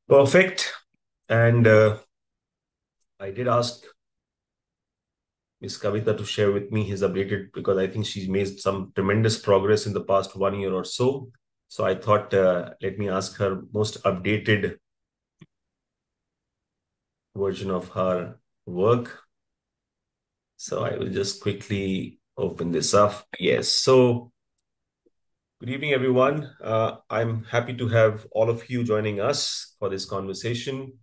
Perfect. And I did ask Miss Kavita to share with me his updated because I think she's made some tremendous progress in the past 1 year or so. So I thought, let me ask her most updated version of her work. So I will just quickly open this up. Yes. So good evening, everyone. I'm happy to have all of you joining us for this conversation.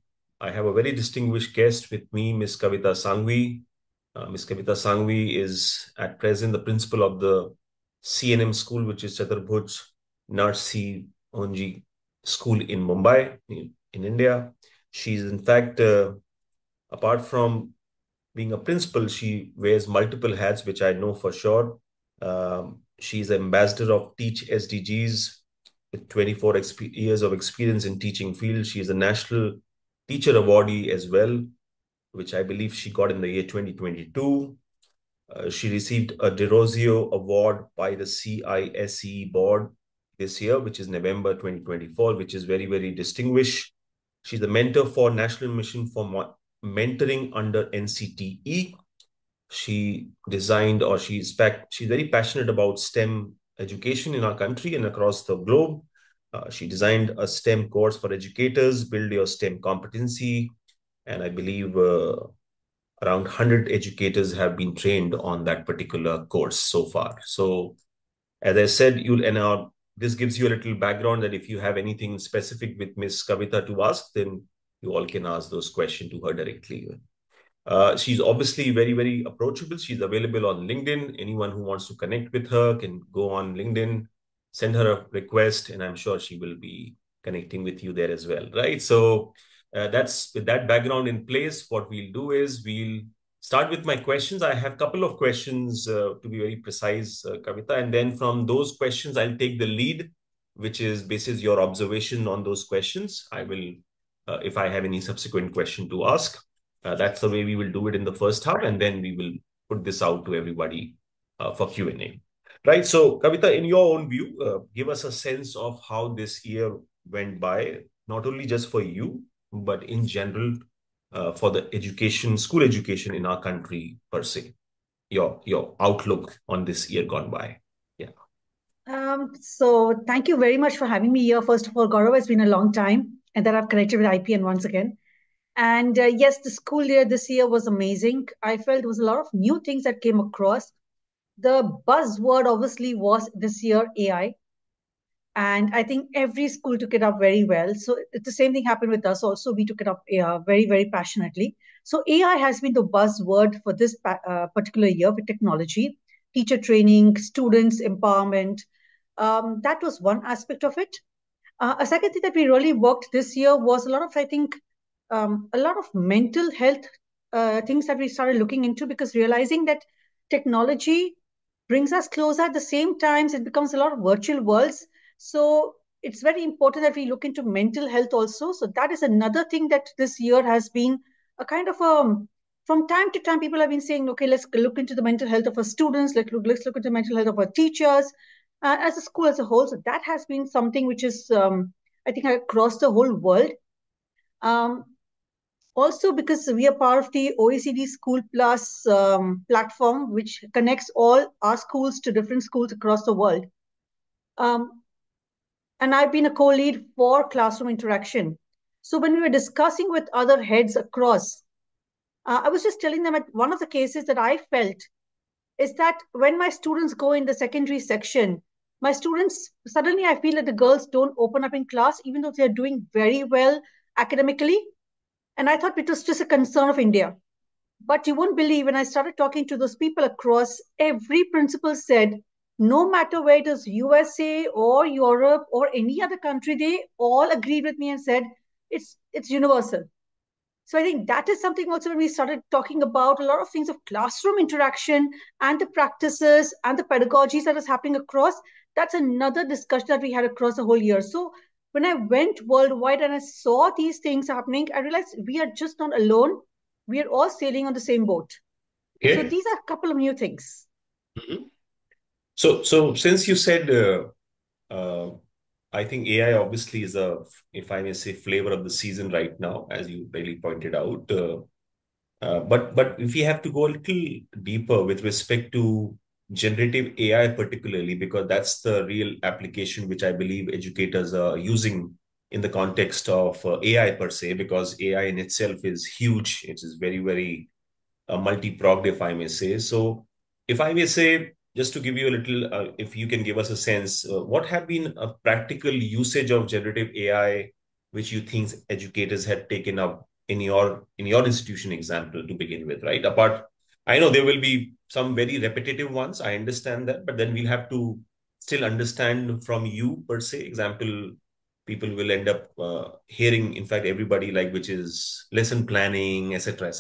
I have a very distinguished guest with me, Miss Kavita Sanghvi. Ms. Kavita Sanghvi is at present the principal of the CNM school, which is Chaturbhuj Narsi Onji School in Mumbai, in India. She's in fact, apart from being a principal, she wears multiple hats, which I know for sure. She's ambassador of Teach SDGs with 24 years of experience in teaching field. She is a national teacher awardee as well, which I believe she got in the year 2022. She received a De Rosio Award by the CISE board this year, which is November 2024, which is very, very distinguished. She's a mentor for National Mission for Mentoring under NCTE. She designed, or she's very passionate about STEM education in our country and across the globe. She designed a STEM course for educators, Build Your STEM Competency, and I believe around 100 educators have been trained on that particular course so far. So, as I said, this gives you a little background that if you have anything specific with Miss Kavita to ask, then you all can ask those questions to her directly. She's obviously very, very approachable. She's available on LinkedIn. Anyone who wants to connect with her can go on LinkedIn, send her a request, and I'm sure she will be connecting with you there as well, right? So that's with that background in place. What we'll do is we'll start with my questions. I have a couple of questions to be very precise, Kavita, and then from those questions, I'll take the lead, which is basis your observation on those questions. I will, if I have any subsequent question to ask. That's the way we will do it in the first half, and then we will put this out to everybody for Q&A. Right. So, Kavita, in your own view, give us a sense of how this year went by, not only just for you, but in general for the education, school education in our country per se. Your outlook on this year gone by. Yeah. So thank you very much for having me here. First of all, Gaurav, it's been a long time, and then I've connected with IPN once again. And yes, the school year this year was amazing. I felt there was a lot of new things that came across. The buzzword obviously was this year AI, and I think every school took it up very well. So the same thing happened with us also. We took it up very, very passionately. So AI has been the buzzword for this particular year with technology, teacher training, students empowerment. That was one aspect of it. A second thing that we really worked this year was a lot of, I think, a lot of mental health things that we started looking into, because realizing that technology brings us closer. At the same time, it becomes a lot of virtual worlds. So it's very important that we look into mental health also. So that is another thing that this year has been a kind of from time to time, people have been saying, okay, let's look into the mental health of our students. Let's look into the mental health of our teachers, as a school as a whole. So that has been something which is, I think, across the whole world. Um, Also, because we are part of the OECD School Plus platform, which connects all our schools to different schools across the world. Um, and I've been a co-lead for classroom interaction. So when we were discussing with other heads across, I was just telling them that one of the cases that I felt is that when my students go in the secondary section, my students, suddenly I feel that the girls don't open up in class, even though they're doing very well academically. And I thought it was just a concern of India. But you won't believe, when I started talking to those people across, every principal said, no matter where it is, USA or Europe or any other country, they all agreed with me and said it's universal. So I think that is something also when we started talking about a lot of things of classroom interaction and the practices and the pedagogies that is happening across. That's another discussion that we had across the whole year. So when I went worldwide and I saw these things happening, I realized we are just not alone. We are all sailing on the same boat. So Okay. these are a couple of new things. Mhm. So since you said uh, I think AI obviously is a, if I may say, flavor of the season right now, as you really pointed out. But if we have to go a little deeper with respect to generative AI particularly, because that's the real application which I believe educators are using in the context of AI per se, because AI in itself is huge. It is very, very multi-pronged, if I may say. So, if I may say, just to give you a little, if you can give us a sense, what have been a practical usage of generative AI, which you think educators had taken up in your institution example to begin with, right? Apart, I know there will be some very repetitive ones. I understand that, but then we'll have to still understand from you per se. Example, people will end up hearing, in fact, everybody like which is lesson planning, etc.,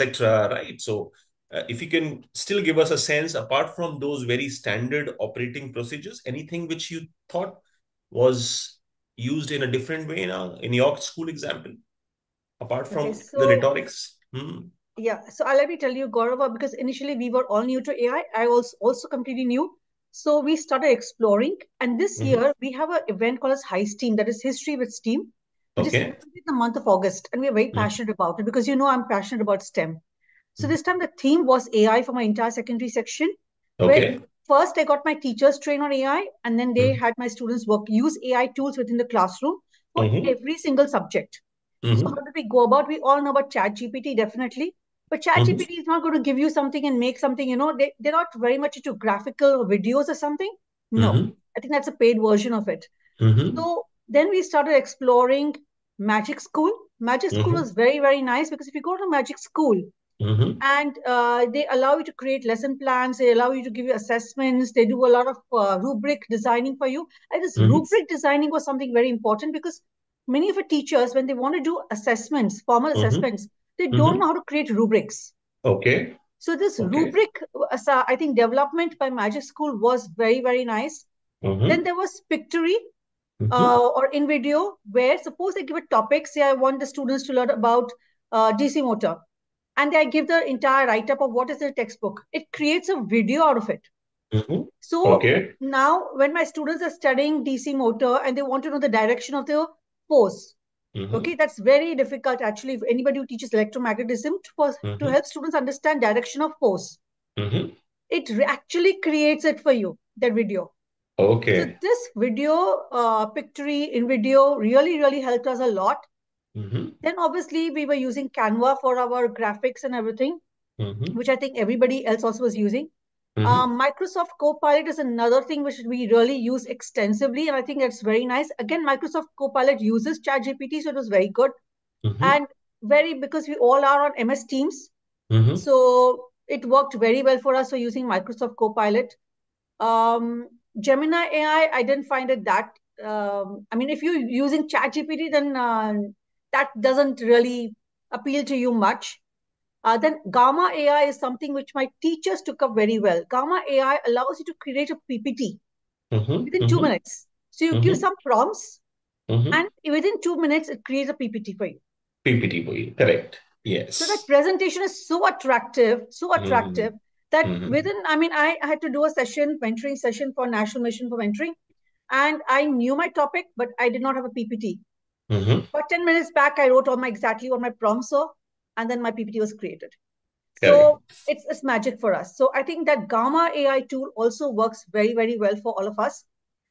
right? So if you can still give us a sense, apart from those very standard operating procedures, anything which you thought was used in a different way now in your school example, apart Okay, from the so rhetorics? Hmm. yeah, so let me tell you, Gaurav, because initially we were all new to AI. I was also completely new. So we started exploring. And this Hmm. year we have an event called as High STEAM, that is History with STEAM, which is Okay. celebrated in the month of August. And we are very passionate about it because you know I'm passionate about STEM. So this time the theme was AI for my entire secondary section, where Okay. first I got my teachers trained on AI, and then they Hmm. had my students work use AI tools within the classroom for Hmm. every single subject. So how Hmm. did we go about? We all know about ChatGPT, definitely. But Hmm. ChatGPT is not going to give you something and make something, they're not very much into graphical videos or something. No, Hmm. I think that's a paid version of it. Hmm. So then we started exploring Magic School. Magic School Hmm. was very, very nice because if you go to Magic School, Hmm. and they allow you to create lesson plans, they allow you to give you assessments, they do a lot of rubric designing for you. And this Hmm. rubric designing was something very important because many of the teachers, when they want to do assessments, formal Hmm. assessments, they don't Hmm. know how to create rubrics. Okay. So this Okay. rubric, I think development by Magic School was very, very nice. Then Hmm. there was Pictory, Hmm. or in video, where suppose they give a topic, say I want the students to learn about DC motor, and I give the entire write up of what is the textbook. It creates a video out of it. Hmm. So Okay. now, when my students are studying DC motor and they want to know the direction of the force, okay, Hmm. that's very difficult actually. If anybody who teaches electromagnetism to Hmm. help students understand direction of force, Hmm. it actually creates it for you, that video. So Okay. this video, Pictory in video, really, really helped us a lot. Hmm. Then obviously we were using Canva for our graphics and everything, Hmm. which I think everybody else also was using. Hmm. Microsoft Copilot is another thing which we really use extensively, and I think that's very nice. Again, Microsoft Copilot uses ChatGPT, so it was very good. Hmm. And very, because we all are on MS Teams, Hmm. so it worked very well for us. So using Microsoft Copilot, Gemini AI, I didn't find it that. I mean, if you're using ChatGPT, then that doesn't really appeal to you much. Then Gamma AI is something which my teachers took up very well. Gamma AI allows you to create a PPT Hmm. within two Hmm. minutes. So you give Hmm. some prompts, Hmm. and within 2 minutes, it creates a PPT for you. PPT boy. Correct. So that Yes. presentation is so Hmm. attractive that Hmm. within, I mean, I had to do a session, mentoring session for National Mission for Mentoring, and I knew my topic, but I did not have a PPT. Hmm. But 10 minutes back, I wrote all my exactly what my prompts were, and then my PPT was created. So Correct. it's magic for us. So I think that Gamma AI tool also works very, very well for all of us.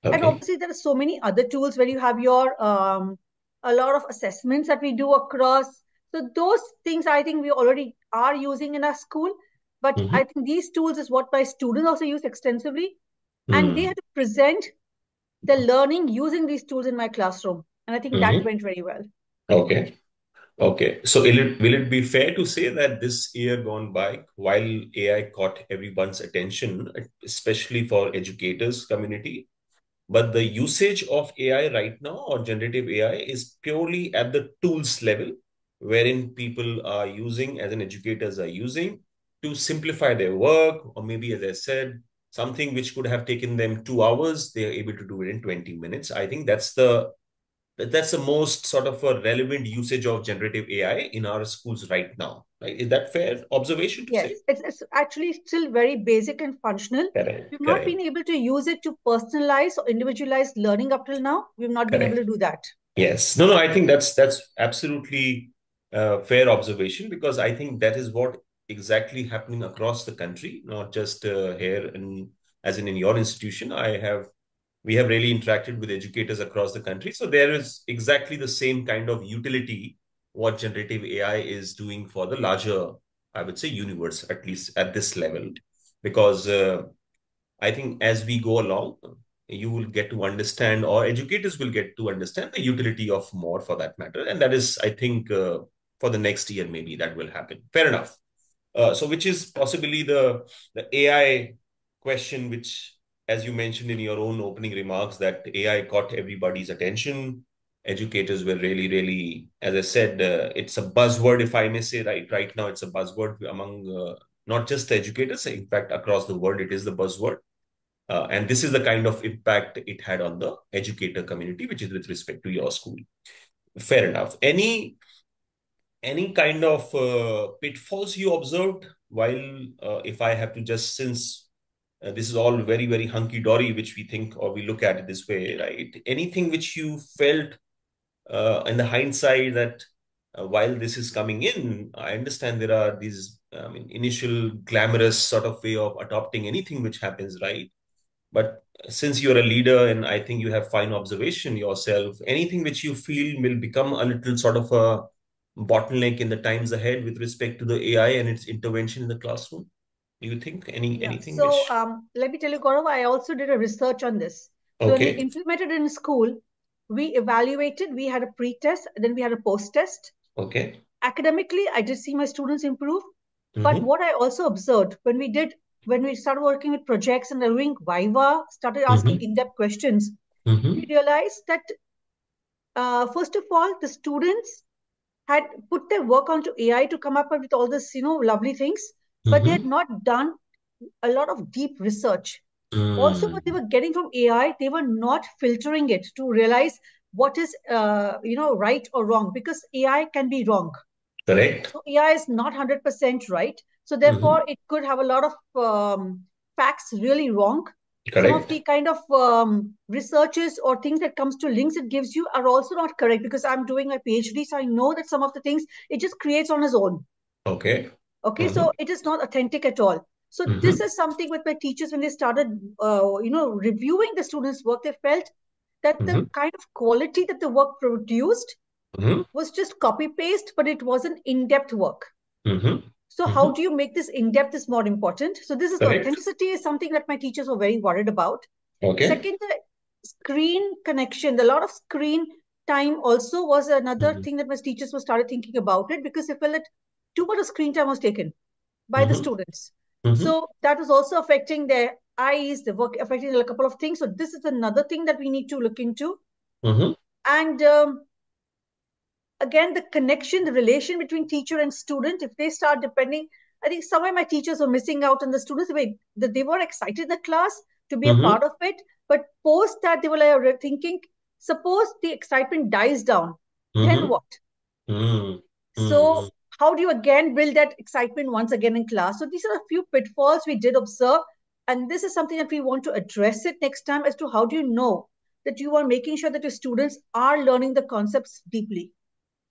And Okay. obviously, there are so many other tools where you have your a lot of assessments that we do across. So those things I think we already are using in our school. But I Hmm. think these tools is what my students also use extensively, and they Hmm. had to present the learning using these tools in my classroom, and I think that Hmm. went very well. Okay. Okay. So will it be fair to say that this year gone by, while AI caught everyone's attention, especially for educators community, but the usage of AI right now or generative AI is purely at the tools level, wherein people are using, as an educators are using, to simplify their work, or maybe, as I said, something which could have taken them 2 hours, they are able to do it in 20 minutes. I think that's the that's the most sort of a relevant usage of generative AI in our schools right now. Right? Is that fair observation to say? Yes, it's actually still very basic and functional. Correct, We've not been correct, able to use it to personalize or individualize learning up till now. We've not been able correct. to do that. Yes. No, no, I think that's absolutely fair observation, because I think that is what exactly happening across the country, not just here in, as in your institution. We have really interacted with educators across the country. So there is exactly the same kind of utility what generative AI is doing for the larger, I would say, universe, at least at this level. Because I think as we go along, you will get to understand, or educators will get to understand the utility of more for that matter. And that is, I think, for the next year, maybe that will happen. Fair enough. So, which is possibly the AI question, which, as you mentioned in your own opening remarks, that AI caught everybody's attention. Educators were really, really, as I said, it's a buzzword, if I may say, right now, it's a buzzword among not just educators. In fact, across the world, it is the buzzword. And this is the kind of impact it had on the educator community, which is with respect to your school. Fair enough. Any kind of pitfalls you observed while, if I have to just, since this is all very, very hunky dory, which we think or we look at it this way, right? Anything which you felt in the hindsight that while this is coming in, I understand there are these, I mean, initial glamorous sort of way of adopting anything which happens, right? But since you're a leader and I think you have fine observation yourself, anything which you feel will become a little sort of a bottleneck in the times ahead with respect to the AI and its intervention in the classroom? Do you think Yeah. anything So which? let me tell you, Gaurav, I also did a research on this. So when we Okay, implemented it in school, we evaluated, we had a pre-test, then we had a post-test. okay. Academically, I did see my students improve. But Mm-hmm. what I also observed when we started working with projects and doing Viva, started asking Mm-hmm. in-depth questions, we Mm-hmm. realized that first of all, the students had put their work onto AI to come up with all this, lovely things, but they had Mm-hmm. not done a lot of deep research. Also, what they Mm. were getting from AI, they were not filtering it to realize what is, right or wrong, because AI can be wrong. Correct. So AI is not 100% right. So Mm-hmm. therefore, it could have a lot of facts really wrong. Some of Correct. the kind of researches or things that comes to links it gives you are also not correct, because I'm doing my PhD, so I know that some of the things it just creates on its own. Okay. Okay, Mm-hmm. so it is not authentic at all. So this Mm-hmm. is something with my teachers when they started, reviewing the students' work, they felt that the Mm-hmm. kind of quality that the work produced Mm-hmm. was just copy paste, but it wasn't in-depth work. Mm-hmm. So how Mm-hmm. do you make this in-depth is more important. So this is the Correct. authenticity is something that my teachers were very worried about. Okay. Second, the screen connection, the lot of screen time also was another Mm-hmm. thing that my teachers were started thinking about it, because they felt that too much of screen time was taken by the Mm-hmm. students. Mm-hmm. So that was also affecting their eyes, the work, affecting a couple of things. So this is another thing that we need to look into. Mm-hmm. And again, the connection, the relation between teacher and student, if they start depending, I think somewhere my teachers were missing out on the students. They were excited in the class to be a Mm-hmm. part of it, but post that they were like thinking, suppose the excitement dies down, then Mm-hmm. what? Mm-hmm. Mm-hmm. So how do you again build that excitement once again in class? So these are a few pitfalls we did observe, and this is something that we want to address it next time, as to how do you know that you are making sure that your students are learning the concepts deeply.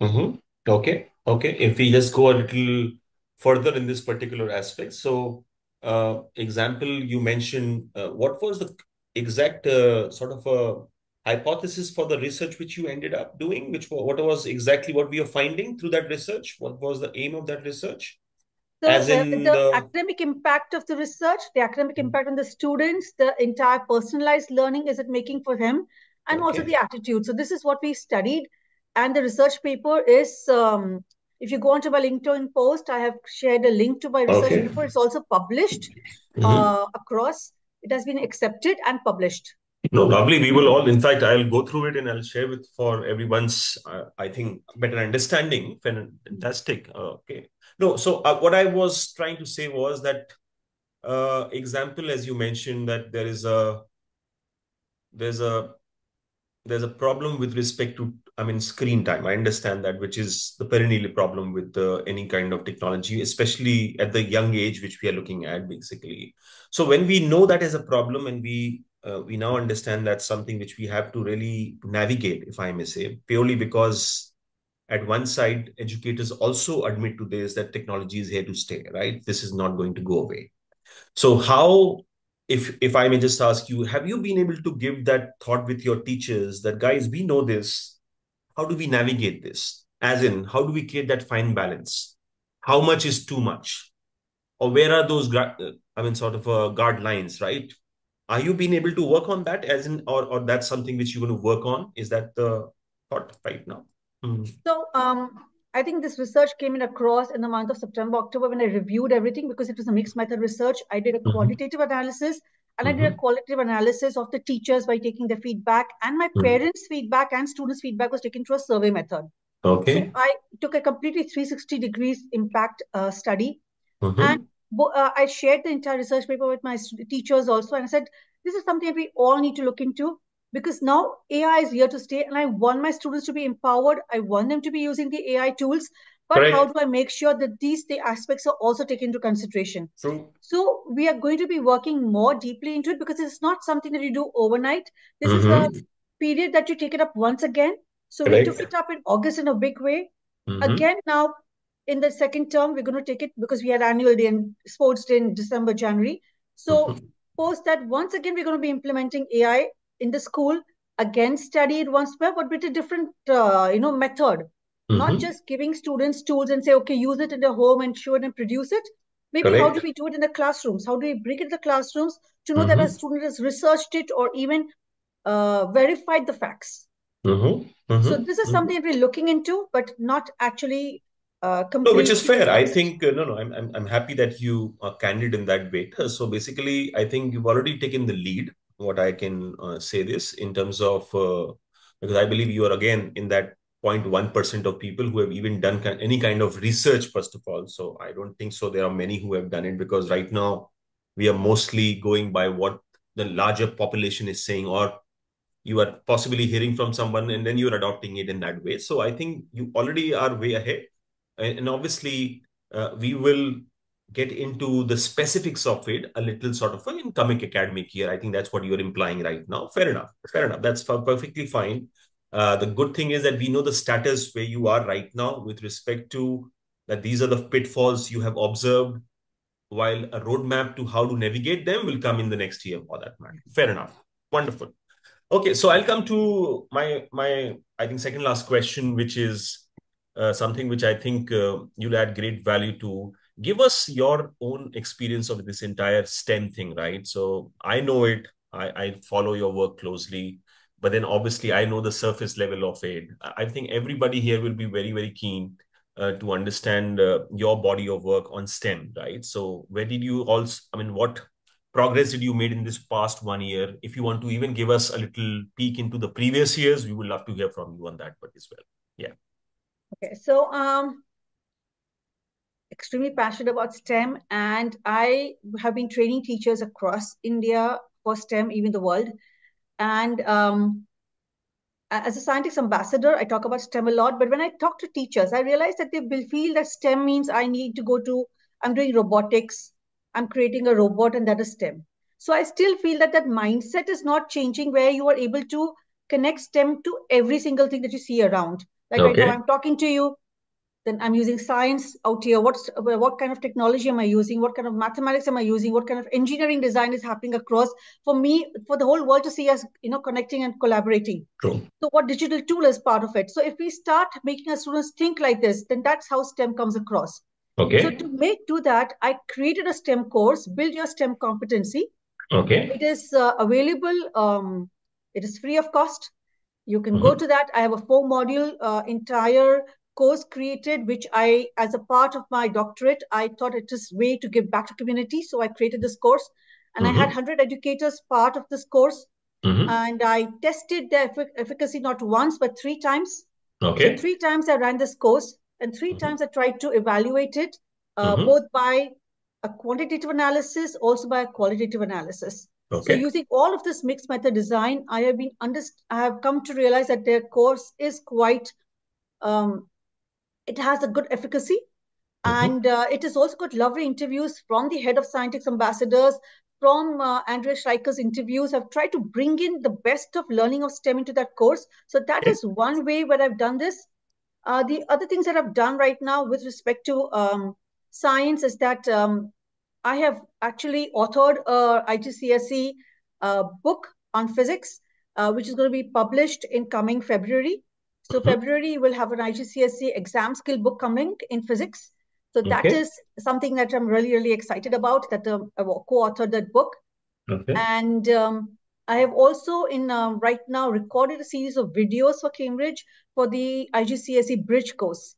Mm-hmm. Okay. Okay. If we just go a little further in this particular aspect, so example, you mentioned what was the exact sort of hypothesis for the research which you ended up doing, what was exactly what we are finding through that research? What was the aim of that research? So As in the the academic impact of the research, the academic impact on the students, the entire personalized learning is it making for him, and also okay. the attitude. So this is what we studied, and the research paper is. If you go onto my LinkedIn post, I have shared a link to my research Okay. paper. It's also published Mhm. across. It has been accepted and published. No, lovely. We will all, in fact, I'll go through it and I'll share with for everyone's, I think, better understanding. Fantastic. Okay. No, so what I was trying to say was that example, as you mentioned, that there's a there's a problem with respect to, I mean, screen time. I understand that, which is the perennial problem with any kind of technology, especially at the young age, which we are looking at basically. So when we know that is a problem, and we now understand that's something which we have to really navigate, if I may say, purely because at one side, educators also admit to this that technology is here to stay, right? This is not going to go away. So how, if I may just ask you, have you been able to give that thought with your teachers that guys, we know this. How do we navigate this? As in, how do we create that fine balance? How much is too much? Or where are those, I mean, sort of guard lines, right? Are you being able to work on that as in, or that's something which you're going to work on? Is that the thought right now? Hmm. So, I think this research came in across in the month of September, October when I reviewed everything because it was a mixed method research. I did a Mhm. qualitative analysis and I did a Mhm. qualitative analysis of the teachers by taking their feedback, and my Mhm. parents' feedback and students' feedback was taken through a survey method. So Okay. I took a completely 360 degrees impact study, and Mhm. I shared the entire research paper with my teachers also, and I said, this is something that we all need to look into because now AI is here to stay, and I want my students to be empowered. I want them to be using the AI tools, but how do Correct. I make sure that these the aspects are also taken into consideration? True. So we are going to be working more deeply into it because it's not something that you do overnight. This is a Mhm. period that you take it up once again. So we took Correct. it up in August in a big way. Mhm. Again, now in the second term, we're going to take it because we had annual day and sports day in December, January. So Mhm. post that, once again, we're going to be implementing AI in the school. Again, study it once more, but with a different, method. Not Mhm. just giving students tools and say, okay, use it in their home and show it and produce it. Maybe how do Correct. we do it in the classrooms? How do we bring it to the classrooms to know that a Mhm. student has researched it or even verified the facts? Mhm. So Mhm. this is Mhm. something that we're looking into, but not actually No, which is completely fair. I replaced. think no, no. I'm happy that you are candid in that way. So basically, I think you've already taken the lead. What I can say this in terms of because I believe you are again in that 0.1% of people who have even done any kind of research. First of all, so I don't think so. There are many who have done it because right now we are mostly going by what the larger population is saying, or you are possibly hearing from someone and then you're adopting it in that way. So I think you already are way ahead. And obviously, we will get into the specifics of it a little sort of in comic academic here. I think that's what you're implying right now. Fair enough. Fair enough. That's perfectly fine. The good thing is that we know the status where you are right now with respect to that these are the pitfalls you have observed, while a roadmap to how to navigate them will come in the next year for that matter. Fair enough. Wonderful. Okay, so I'll come to my I think second last question, which is something which I think you'll add great value to. Give us your own experience of this entire STEM thing, right? So I know it. I follow your work closely, but then obviously I know the surface level of it. I think everybody here will be very very keen to understand your body of work on STEM, right? So where did you also? I mean, what progress did you made in this past 1 year? If you want to even give us a little peek into the previous years, we would love to hear from you on that part as well. Yeah. Okay, so extremely passionate about STEM, and I have been training teachers across India for STEM, even the world. And as a scientist ambassador, I talk about STEM a lot. But when I talk to teachers, I realize that they will feel that STEM means I need to go to, I'm doing robotics, I'm creating a robot, and that is STEM. So I still feel that that mindset is not changing where you are able to connect STEM to every single thing that you see around. Like right now, Okay. I'm talking to you, then I'm using science out here. What kind of technology am I using? What kind of mathematics am I using? What kind of engineering design is happening across for me, for the whole world to see us, connecting and collaborating. True. So what digital tool is part of it? So if we start making our students think like this, then that's how STEM comes across. So Okay. to make do that, I created a STEM course, Build Your STEM Competency. Okay. It is available. It is free of cost. You can go Mm-hmm. to that. I have a 4 module entire course created, which I, as a part of my doctorate, I thought it is way to give back to community. So I created this course, and I had Mm-hmm. 100 educators part of this course, Mm-hmm. and I tested the efficacy not once but 3 times. So Okay. 3 times I ran this course, and three Mm-hmm. times I tried to evaluate it, Mm-hmm. both by a quantitative analysis, also by a qualitative analysis. So Okay. using all of this mixed method design, I have come to realize that their course is quite um, it has a good efficacy, Hmm. and it has also got lovely interviews from the head of scientific ambassadors, from Andrea Schleicher's interviews. I've tried to bring in the best of learning of STEM into that course. So that Okay. is one way where I've done this. The other things that I've done right now with respect to science is that I have actually authored a IGCSE book on physics, which is going to be published in coming February. So Hmm. February will have an IGCSE exam skill book coming in physics. So that Okay. is something that I'm really, really excited about. That I co-authored that book, Okay. and I have also in right now recorded a series of videos for Cambridge for the IGCSE bridge course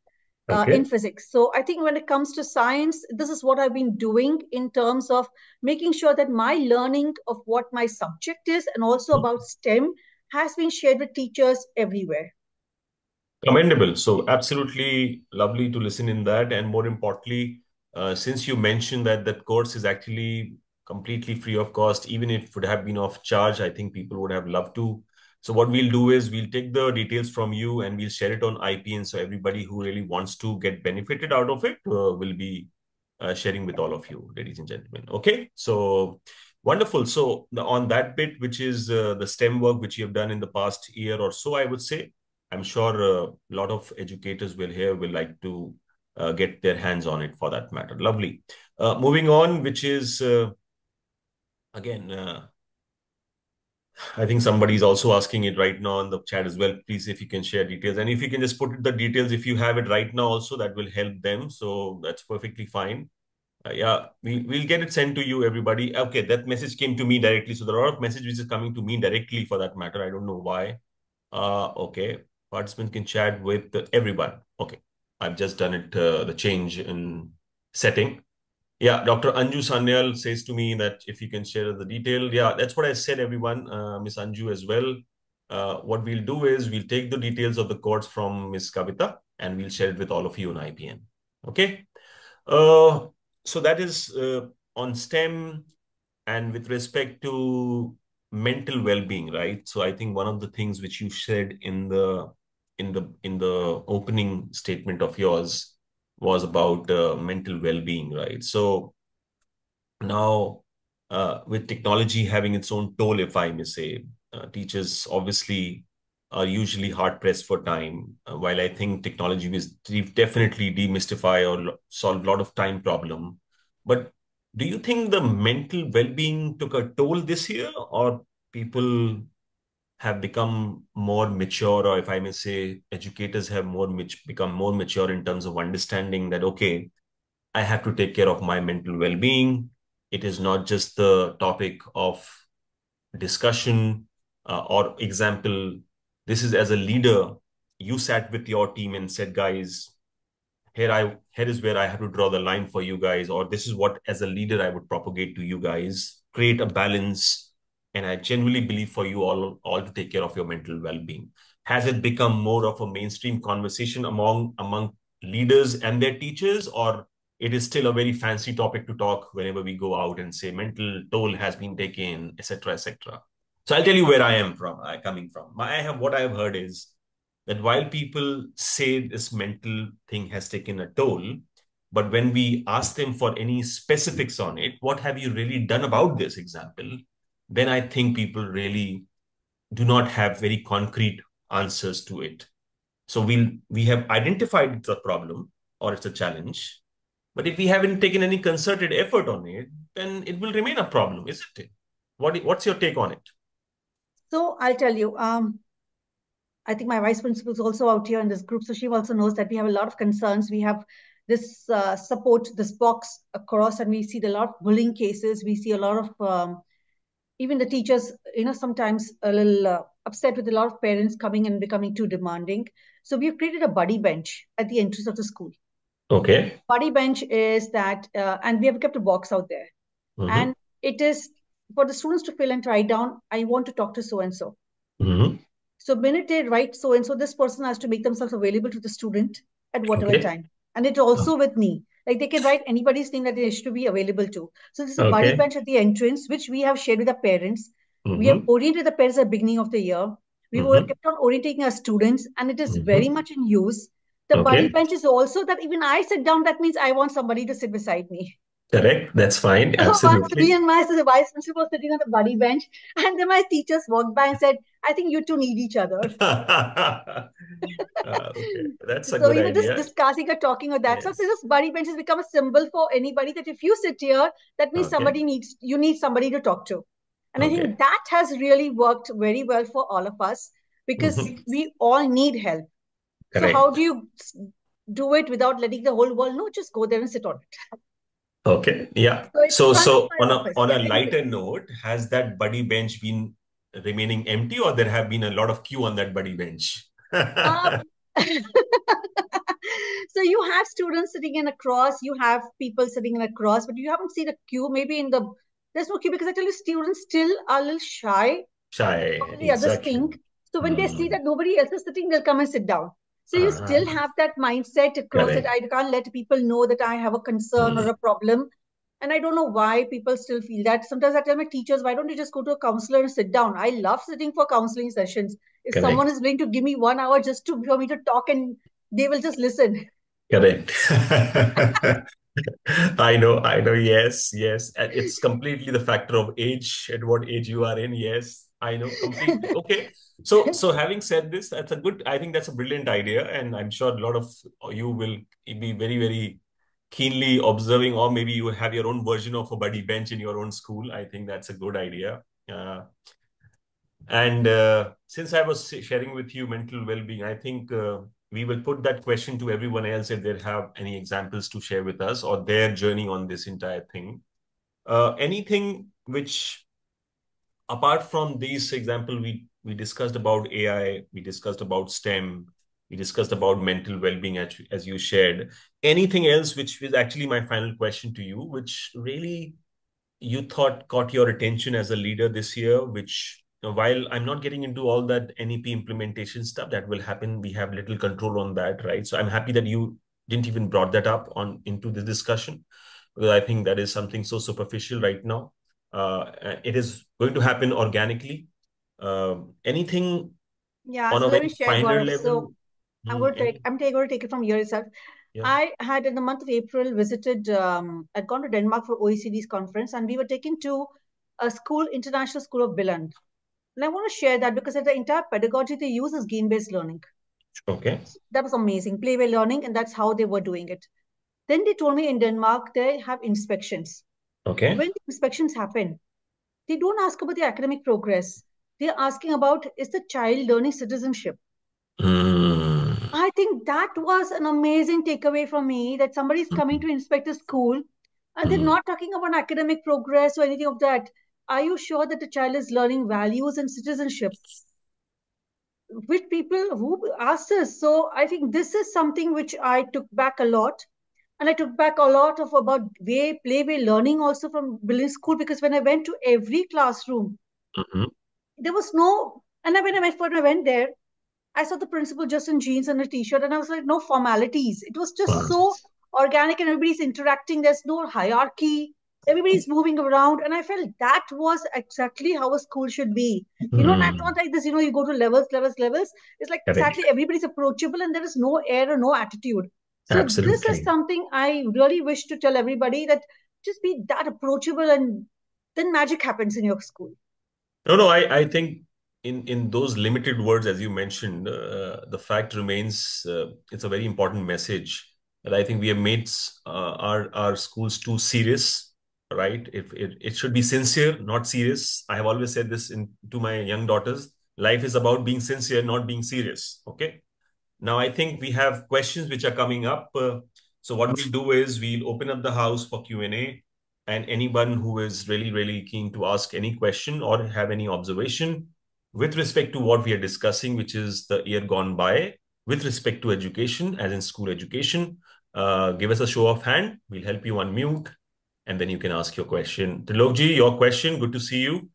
in Okay. physics. So I think when it comes to science, this is what I've been doing in terms of making sure that my learning of what my subject is and also about STEM has been shared with teachers everywhere. Commendable. So absolutely lovely to listen in that. And more importantly, since you mentioned that that course is actually completely free of cost, even if it would have been off charge, I think people would have loved to. So what we'll do is we'll take the details from you and we'll share it on IPN. So everybody who really wants to get benefited out of it will be sharing with all of you, ladies and gentlemen. Okay. So wonderful. So on that bit, which is the STEM work which you have done in the past year or so, I would say, I'm sure a lot of educators will like to get their hands on it for that matter. Lovely. Moving on, which is again, I think somebody's also asking it right now in the chat as well. Please, if you can share details, and if you can just put the details, if you have it right now, also that will help them. So that's perfectly fine. Yeah, we'll get it sent to you, everybody. Okay, that message came to me directly. So there are a lot of messages coming to me directly for that matter. I don't know why. Okay. Participants can chat with everyone. Okay. I've just done it, the change in setting. Yeah, Dr. Anju Sanyal says to me that if you can share the detail. Yeah, that's what I said, everyone. Miss Anju as well. What we'll do is we'll take the details of the course from Miss Kavita and we'll share it with all of you on IPN. Okay. Uh, so that is on STEM and with respect to mental well-being, right? So I think one of the things which you said in the opening statement of yours was about mental well-being, right? So now, with technology having its own toll, if I may say, teachers obviously are usually hard pressed for time. While I think technology will definitely demystify or solve a lot of time problem, but do you think the mental well-being took a toll this year, or people have become more mature, or if I may say, educators have become more mature in terms of understanding that okay, I have to take care of my mental well being. It is not just the topic of discussion or example. This is as a leader, you sat with your team and said, guys, here is where I have to draw the line for you guys, or this is what as a leader I would propagate to you guys, create a balance. And I genuinely believe for you all to take care of your mental well-being. Has it become more of a mainstream conversation among leaders and their teachers, or it is still a very fancy topic to talk whenever we go out and say mental toll has been taken, etc., etc. So I'll tell you where I am from, coming from. I have what I have heard is that while people say this mental thing has taken a toll, but when we ask them for any specifics on it, what have you really done about this example? Then I think people really do not have very concrete answers to it. So we have identified it's a problem or it's a challenge, but if we haven't taken any concerted effort on it, then it will remain a problem, isn't it? What's your take on it? So I'll tell you. I think my vice principal is also out here in this group, so she also knows that we have a lot of concerns. We have this support, this box across, and we see a lot of bullying cases. We see a lot of even the teachers, sometimes a little upset with a lot of parents coming and becoming too demanding. So we've created a buddy bench at the entrance of the school. Okay. Buddy bench is that, and we have kept a box out there, Mm-hmm. and it is for the students to fill and write down. I want to talk to so and so. Mm-hmm. So minute they write so and so, this person has to make themselves available to the student at whatever Okay. time. And it also with me. Like they can write anybody's name that they wish to be available to. So there's a buddy Okay. bench at the entrance, which we have shared with the parents. We have Mm-hmm. oriented the parents at the beginning of the year. We've Mm-hmm. kept on orientating our students, and it is very Mm-hmm. much in use. The buddy Okay. bench is also that even I sit down, that means I want somebody to sit beside me. Correct. That's fine. So once me Absolutely. and my vice principal were sitting on the buddy bench, and then my teachers walked by and said, I think you two need each other. Okay. That's a So, good just idea. discussing or talking or that. So, Yes. this buddy bench has become a symbol for anybody that if you sit here, that means Okay. you need somebody to talk to. And I think Okay. that has really worked very well for all of us because Mm-hmm. we all need help. So, how Correct. do you do it without letting the whole world know? Just go there and sit on it. Okay. Yeah. So, it's So front of so my office. on Yeah, a anyway. lighter note, has that buddy bench been remaining empty, or there have been a lot of queue on that buddy bench? Uh, so you have students sitting in a cross, you have people sitting in a cross, but you haven't seen a queue. Maybe there's no queue because I tell you, students still are a little shy Shy. of the others Exactly. think. So when they see Hmm. that nobody else is sitting, they'll come and sit down. So you Uh, still have that mindset across that correct. I can't let people know that I have a concern or Hmm. a problem. And I don't know why people still feel that. Sometimes I tell my teachers, why don't you just go to a counselor and sit down? I love sitting for counseling sessions. If someone Correct. is willing to give me 1 hour just to for me to talk and they will just listen. Correct. I know. Yes, yes. And it's completely the factor of age, at what age you are in. Yes, I know completely. Okay. So having said this, I think that's a brilliant idea. And I'm sure a lot of you will be very, very keenly observing, or maybe you have your own version of a buddy bench in your own school. I think that's a good idea. And since I was sharing with you mental well-being, I think we will put that question to everyone else if they have any examples to share with us or their journey on this entire thing. Anything which, apart from this example, we discussed about AI, we discussed about STEM, we discussed about mental well-being as you shared. Anything else which is actually my final question to you, which really you thought caught your attention as a leader this year, which while I'm not getting into all that NEP implementation stuff that will happen, we have little control on that, right? So I'm happy that you didn't even brought that up on into the discussion, because I think that is something so superficial right now. It is going to happen organically. Anything Yeah, on so a let very me share, finer Gaurav. level? So Any, I'm going to take it from here itself. yeah. I had in the month of April visited, I'd gone to Denmark for OECD's conference, and we were taken to a school, International School of Billund. And I want to share that because the entire pedagogy they use is game-based learning. Okay. That was amazing, play-based learning, and that's how they were doing it. Then they told me in Denmark they have inspections. Okay. When the inspections happen, they don't ask about the academic progress. They're asking about is the child learning citizenship. Mm, I think that was an amazing takeaway for me that somebody is coming mm, to inspect a school and they're mm, not talking about academic progress or anything of that. Are you sure that the child is learning values and citizenship? Which people who asked us? So I think this is something which I took back a lot. And I took back a lot of about play way learning also from building school because when I went to every classroom, mm, there was no, and when I went there, I saw the principal just in jeans and a t-shirt, and I was like, no formalities. It was just mm, so organic, and everybody's interacting. There's no hierarchy. Everybody's moving around, and I felt that was exactly how a school should be. Not mm. like this. You go to levels, levels, levels. It's like Correct. exactly everybody's approachable, and there is no air or no attitude. So this is Absolutely. something I really wish to tell everybody that just be that approachable, and then magic happens in your school. No, no, I think in those limited words, as you mentioned, the fact remains, it's a very important message that I think we have made our schools too serious, right? It should be sincere, not serious. I have always said this to my young daughters. Life is about being sincere, not being serious. Okay. Now, I think we have questions which are coming up. So what we'll do is we'll open up the house for Q&A, and anyone who is really, really keen to ask any question or have any observation with respect to what we are discussing, which is the year gone by, with respect to education, as in school education, give us a show of hand. We'll help you unmute, and then you can ask your question. Trilokji, your question. Good to see you.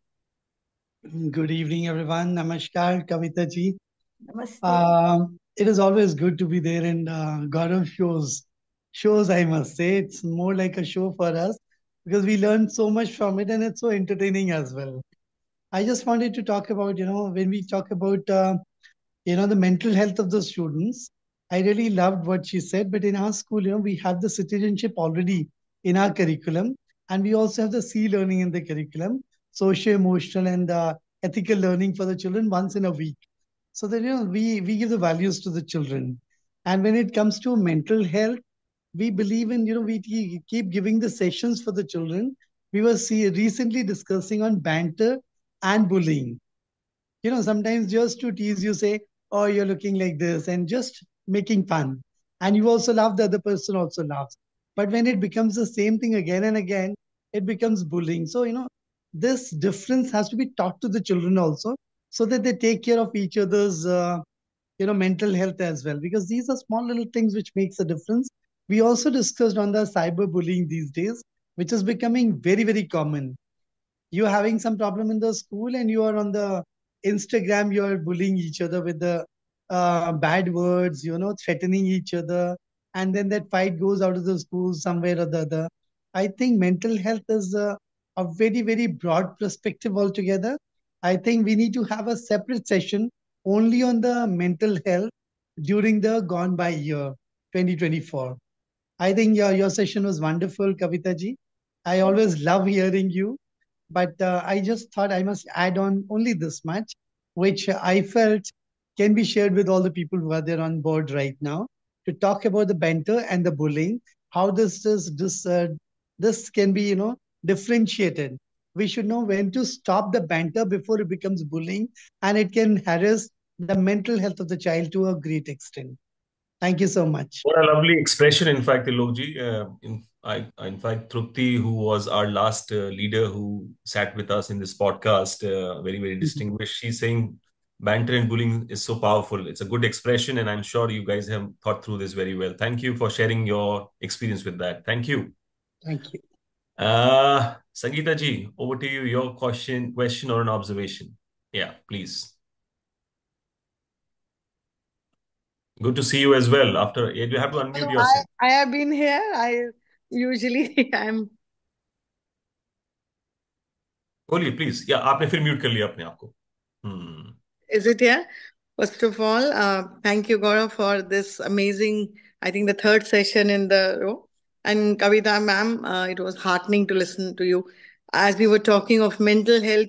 Good evening, everyone. Namaskar, Kavita ji. Namaste. It is always good to be there in Gaurav shows. shows, I must say. It's more like a show for us because we learn so much from it and it's so entertaining as well. I just wanted to talk about, when we talk about, the mental health of the students. I really loved what she said, but in our school, we have the citizenship already in our curriculum, and we also have the C learning in the curriculum, social, emotional, and ethical learning for the children once in a week. So that we give the values to the children. And when it comes to mental health, we believe in, keep giving the sessions for the children. We were recently discussing on banter and bullying. Sometimes just to tease you, say, oh, you're looking like this, and just making fun. And you also laugh, the other person also laughs. But when it becomes the same thing again and again, it becomes bullying. So, this difference has to be taught to the children also, so that they take care of each other's, mental health as well. Because these are small little things which makes a difference. We also discussed on the cyberbullying these days, which is becoming very, very common. You're having some problem in the school and you are on the Instagram, you're bullying each other with the bad words, threatening each other, and then that fight goes out of the school somewhere or the other. I think mental health is a very, very broad perspective altogether. I think we need to have a separate session only on the mental health during the gone by year 2024. I think your session was wonderful, Kavita ji. I always love hearing you, but I just thought I must add on only this much, which I felt can be shared with all the people who are there on board right now, to talk about the banter and the bullying, how this can be, differentiated. We should know when to stop the banter before it becomes bullying, and it can harass the mental health of the child to a great extent. Thank you so much. What a lovely expression, in fact, Tilokji. In fact, Trupti, who was our last leader who sat with us in this podcast, very, very distinguished, she's saying banter and bullying is so powerful. It's a good expression, and I'm sure you guys have thought through this very well. Thank you for sharing your experience with that. Thank you. Thank you. Sangeeta ji, over to you. Your question or an observation? Yeah, please. Good to see you as well. After you have to unmute yourself. I have been here. I usually am. बोलिए please या आपने फिर mute कर लिया अपने आप को. Is it here? First of all, thank you, Gaurav, for this amazing, I think the third session in the row. And Kavita, ma'am, it was heartening to listen to you. As we were talking of mental health,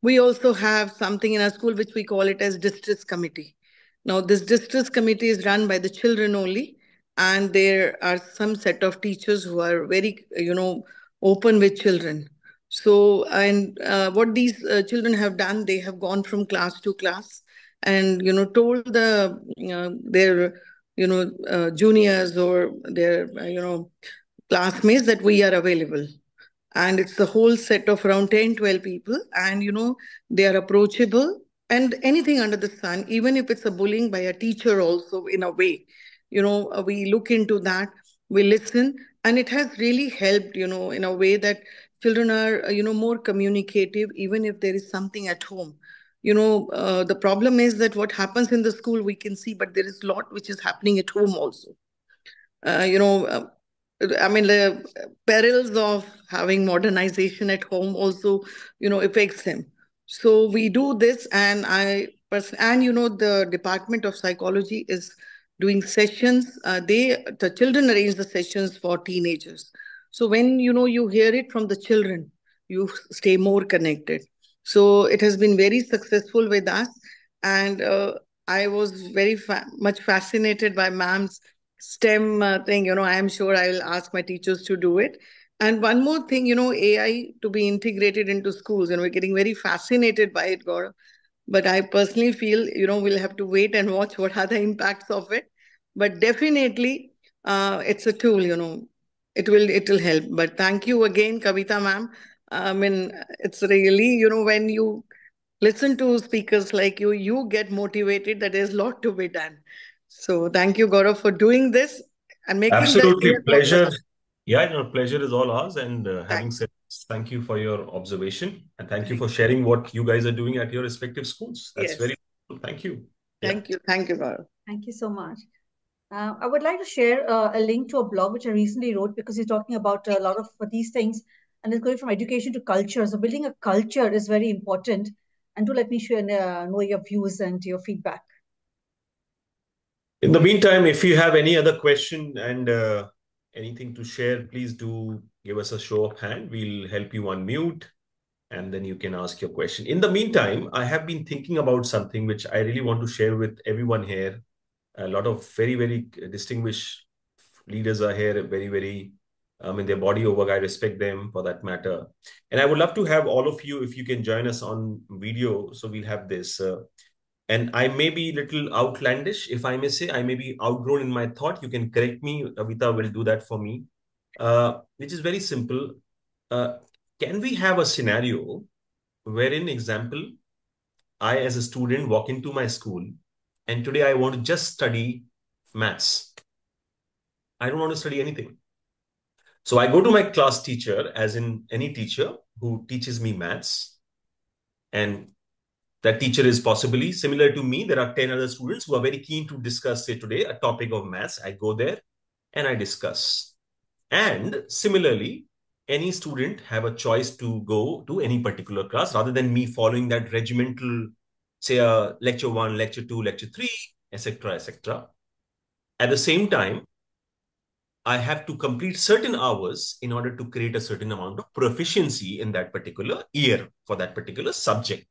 we also have something in our school which we call it as distress committee. Now, this distress committee is run by the children only, and there are some set of teachers who are very, open with children. So, and what these children have done, they have gone from class to class and, told their, juniors or their, classmates that we are available. And it's the whole set of around 10, 12 people. And, they are approachable, and anything under the sun, even if it's a bullying by a teacher also in a way, we look into that, we listen, and it has really helped, in a way that children are, more communicative, even if there is something at home. The problem is that what happens in the school we can see, but there is a lot which is happening at home also. I mean, the perils of having modernization at home also, affects him. So we do this, and the Department of Psychology is doing sessions. The children arrange the sessions for teenagers. So when you hear it from the children, you stay more connected. So it has been very successful with us, and I was very much fascinated by ma'am's STEM thing. I am sure I will ask my teachers to do it. And one more thing, AI to be integrated into schools, and we're getting very fascinated by it, Gaurav. But I personally feel, we'll have to wait and watch what are the impacts of it. But definitely, it's a tool, it will help. But thank you again, Kavita ma'am. I mean, it's really, when you listen to speakers like you get motivated that there's a lot to be done. So thank you, Gaurav, for doing this and making the Absolutely. year more Pleasure. productive. Yeah, pleasure is all ours. And having said this, thank you for your observation, and thank you for sharing what you guys are doing at your respective schools. That's Yes. very cool. Thank you. Yeah. Thank you, Gaurav. Thank you so much. I would like to share a link to a blog which I recently wrote because you're talking about a lot of these things and it's going from education to culture. So building a culture is very important. And do let me share, know your views and your feedback. In the meantime, if you have any other question and anything to share, please do give us a show of hand. We'll help you unmute and then you can ask your question. In the meantime, I have been thinking about something which I really want to share with everyone here. A lot of very, very distinguished leaders are here, very, in their body of work. I respect them for that matter. And I would love to have all of you, if you can join us on video. So we'll have this. And I may be a little outlandish, if I may say. I may be outgrown in my thought. You can correct me. Kavita will do that for me, which is very simple. Uh, can we have a scenario wherein, example, I, as a student, walk into my school and today I want to just study maths. I don't want to study anything. So I go to my class teacher, as in any teacher who teaches me maths, and that teacher is possibly similar to me. There are 10 other students who are very keen to discuss, say, today, a topic of maths. I go there and I discuss. And similarly, any student have a choice to go to any particular class rather than me following that regimental, say, lecture 1, lecture 2, lecture 3, etc., etc. At the same time, I have to complete certain hours in order to create a certain amount of proficiency in that particular year for that particular subject.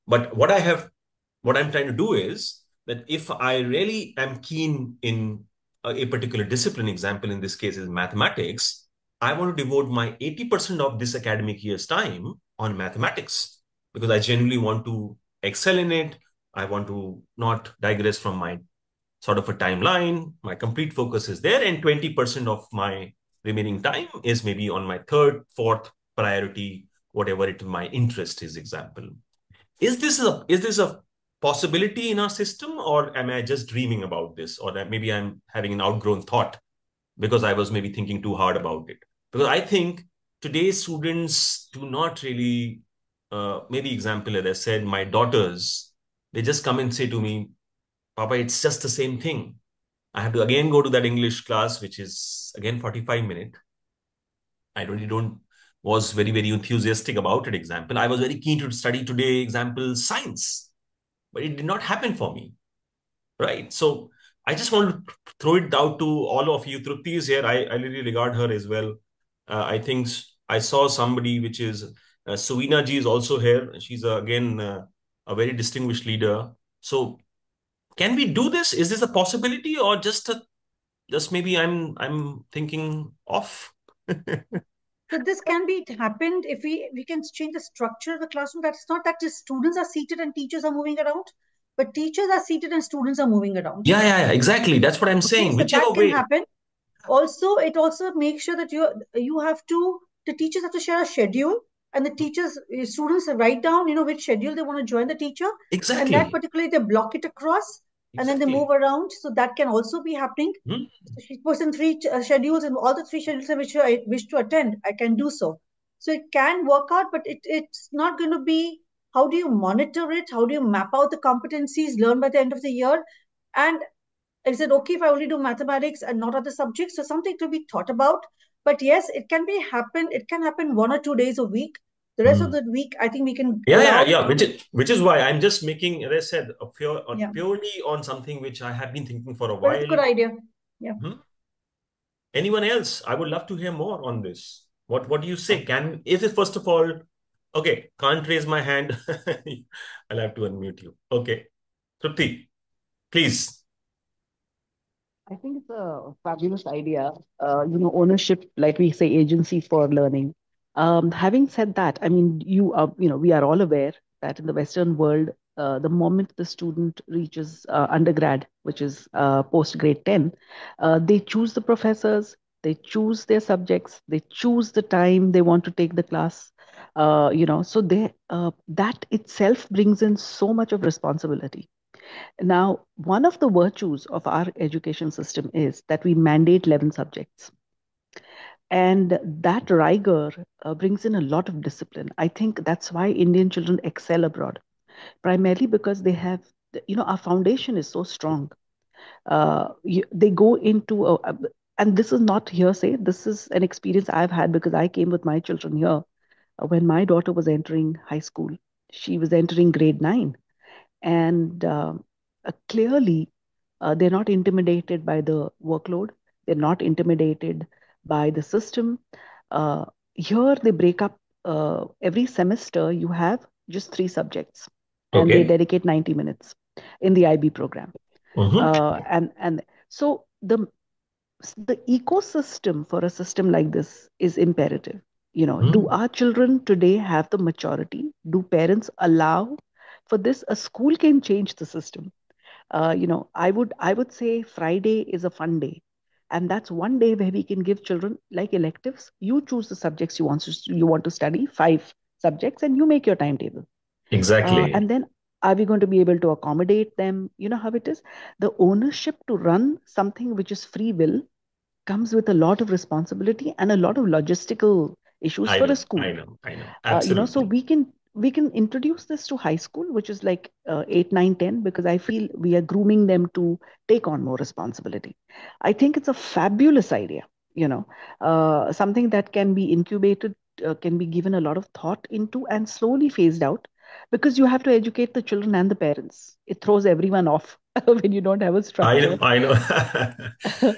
But what I'm trying to do is that if I really am keen in a particular discipline, example in this case is mathematics, I want to devote my 80% of this academic year's time on mathematics because I genuinely want to excel in it. I want to not digress from my sort of a timeline. My complete focus is there, and 20% of my remaining time is maybe on my third, fourth priority, whatever it my interest is. Example, is this a possibility in our system, or am I just dreaming about this, or that maybe I'm having an outgrown thought because I was maybe thinking too hard about it? Because I think today's students do not really, maybe example, as I said, my daughters, they just come and say to me, Papa, it's just the same thing. I have to again go to that English class, which is again 45 minutes. I really don't was very enthusiastic about it. Example, I was very keen to study today, example, science, but it did not happen for me. Right. So I just want to throw it out to all of you. Trupti is here. I really regard her as well. I think I saw somebody which is Suvina ji is also here. She's again a very distinguished leader. So can we do this? Is this a possibility, or just maybe I'm thinking off? So this can be happened if we can change the structure of the classroom. That's not that just students are seated and teachers are moving around, but teachers are seated and students are moving around. Yeah, exactly. That's what I'm Okay, saying. so that Whichever can way. happen. Also, it also makes sure that you have to the teachers have to share a schedule, and the teachers students write down which schedule they want to join the teacher, and that Exactly. particularly they block it across, and then they move Exactly. around. So that can also be happening. Hmm? So she puts in three schedules, and all the three schedules which I wish to attend, I can do so. So it can work out, but it's not going to be. How do you monitor it? How do you map out the competencies learned by the end of the year? And is it okay if I only do mathematics and not other subjects? So something to be thought about. But yes, it can be happen. It can happen 1 or 2 days a week. The rest of Hmm. the week, I think we can Yeah. allow. Which is why I'm just making, as I said, Yeah, purely on something which I have been thinking for a but it's a while. good idea. Yeah. Hmm? Anyone else? I would love to hear more on this. What do you say? Is it first of all, okay, can't raise my hand. I'll have to unmute you. Okay. Trupti, please. I think it's a fabulous idea. Ownership, like we say, agency for learning. Having said that, I mean, we are all aware that in the Western world, the moment the student reaches undergrad, which is post grade 10, they choose the professors, they choose their subjects, they choose the time they want to take the class. So that itself brings in so much of responsibility. Now, one of the virtues of our education system is that we mandate 11 subjects. And that rigor brings in a lot of discipline. I think that's why Indian children excel abroad, primarily because they have, our foundation is so strong. They go into and this is not hearsay. This is an experience I've had because I came with my children here when my daughter was entering high school. She was entering grade 9, and clearly they're not intimidated by the workload. They're not intimidated by the system. Here they break up every semester. You have just 3 subjects, and they Okay. dedicate 90 minutes in the IB program. And so the ecosystem for a system like this is imperative. Do our children today have the maturity? Do parents allow for this? A school can change the system. I would say Friday is a fun day, and that's one day where we can give children like electives. You choose the subjects you want to study, 5 subjects, and you make your timetable. Exactly. And then are we going to be able to accommodate them? You know how it is. The ownership to run something which is free will comes with a lot of responsibility and a lot of logistical issues I for a know. school. I know. I know. So Absolutely. we can introduce this to high school, which is like 8, 9, 10, because I feel we are grooming them to take on more responsibility. I think it's a fabulous idea. Something that can be incubated, can be given a lot of thought into and slowly phased out, because you have to educate the children and the parents. It throws everyone off when you don't have a I know. structure. I know.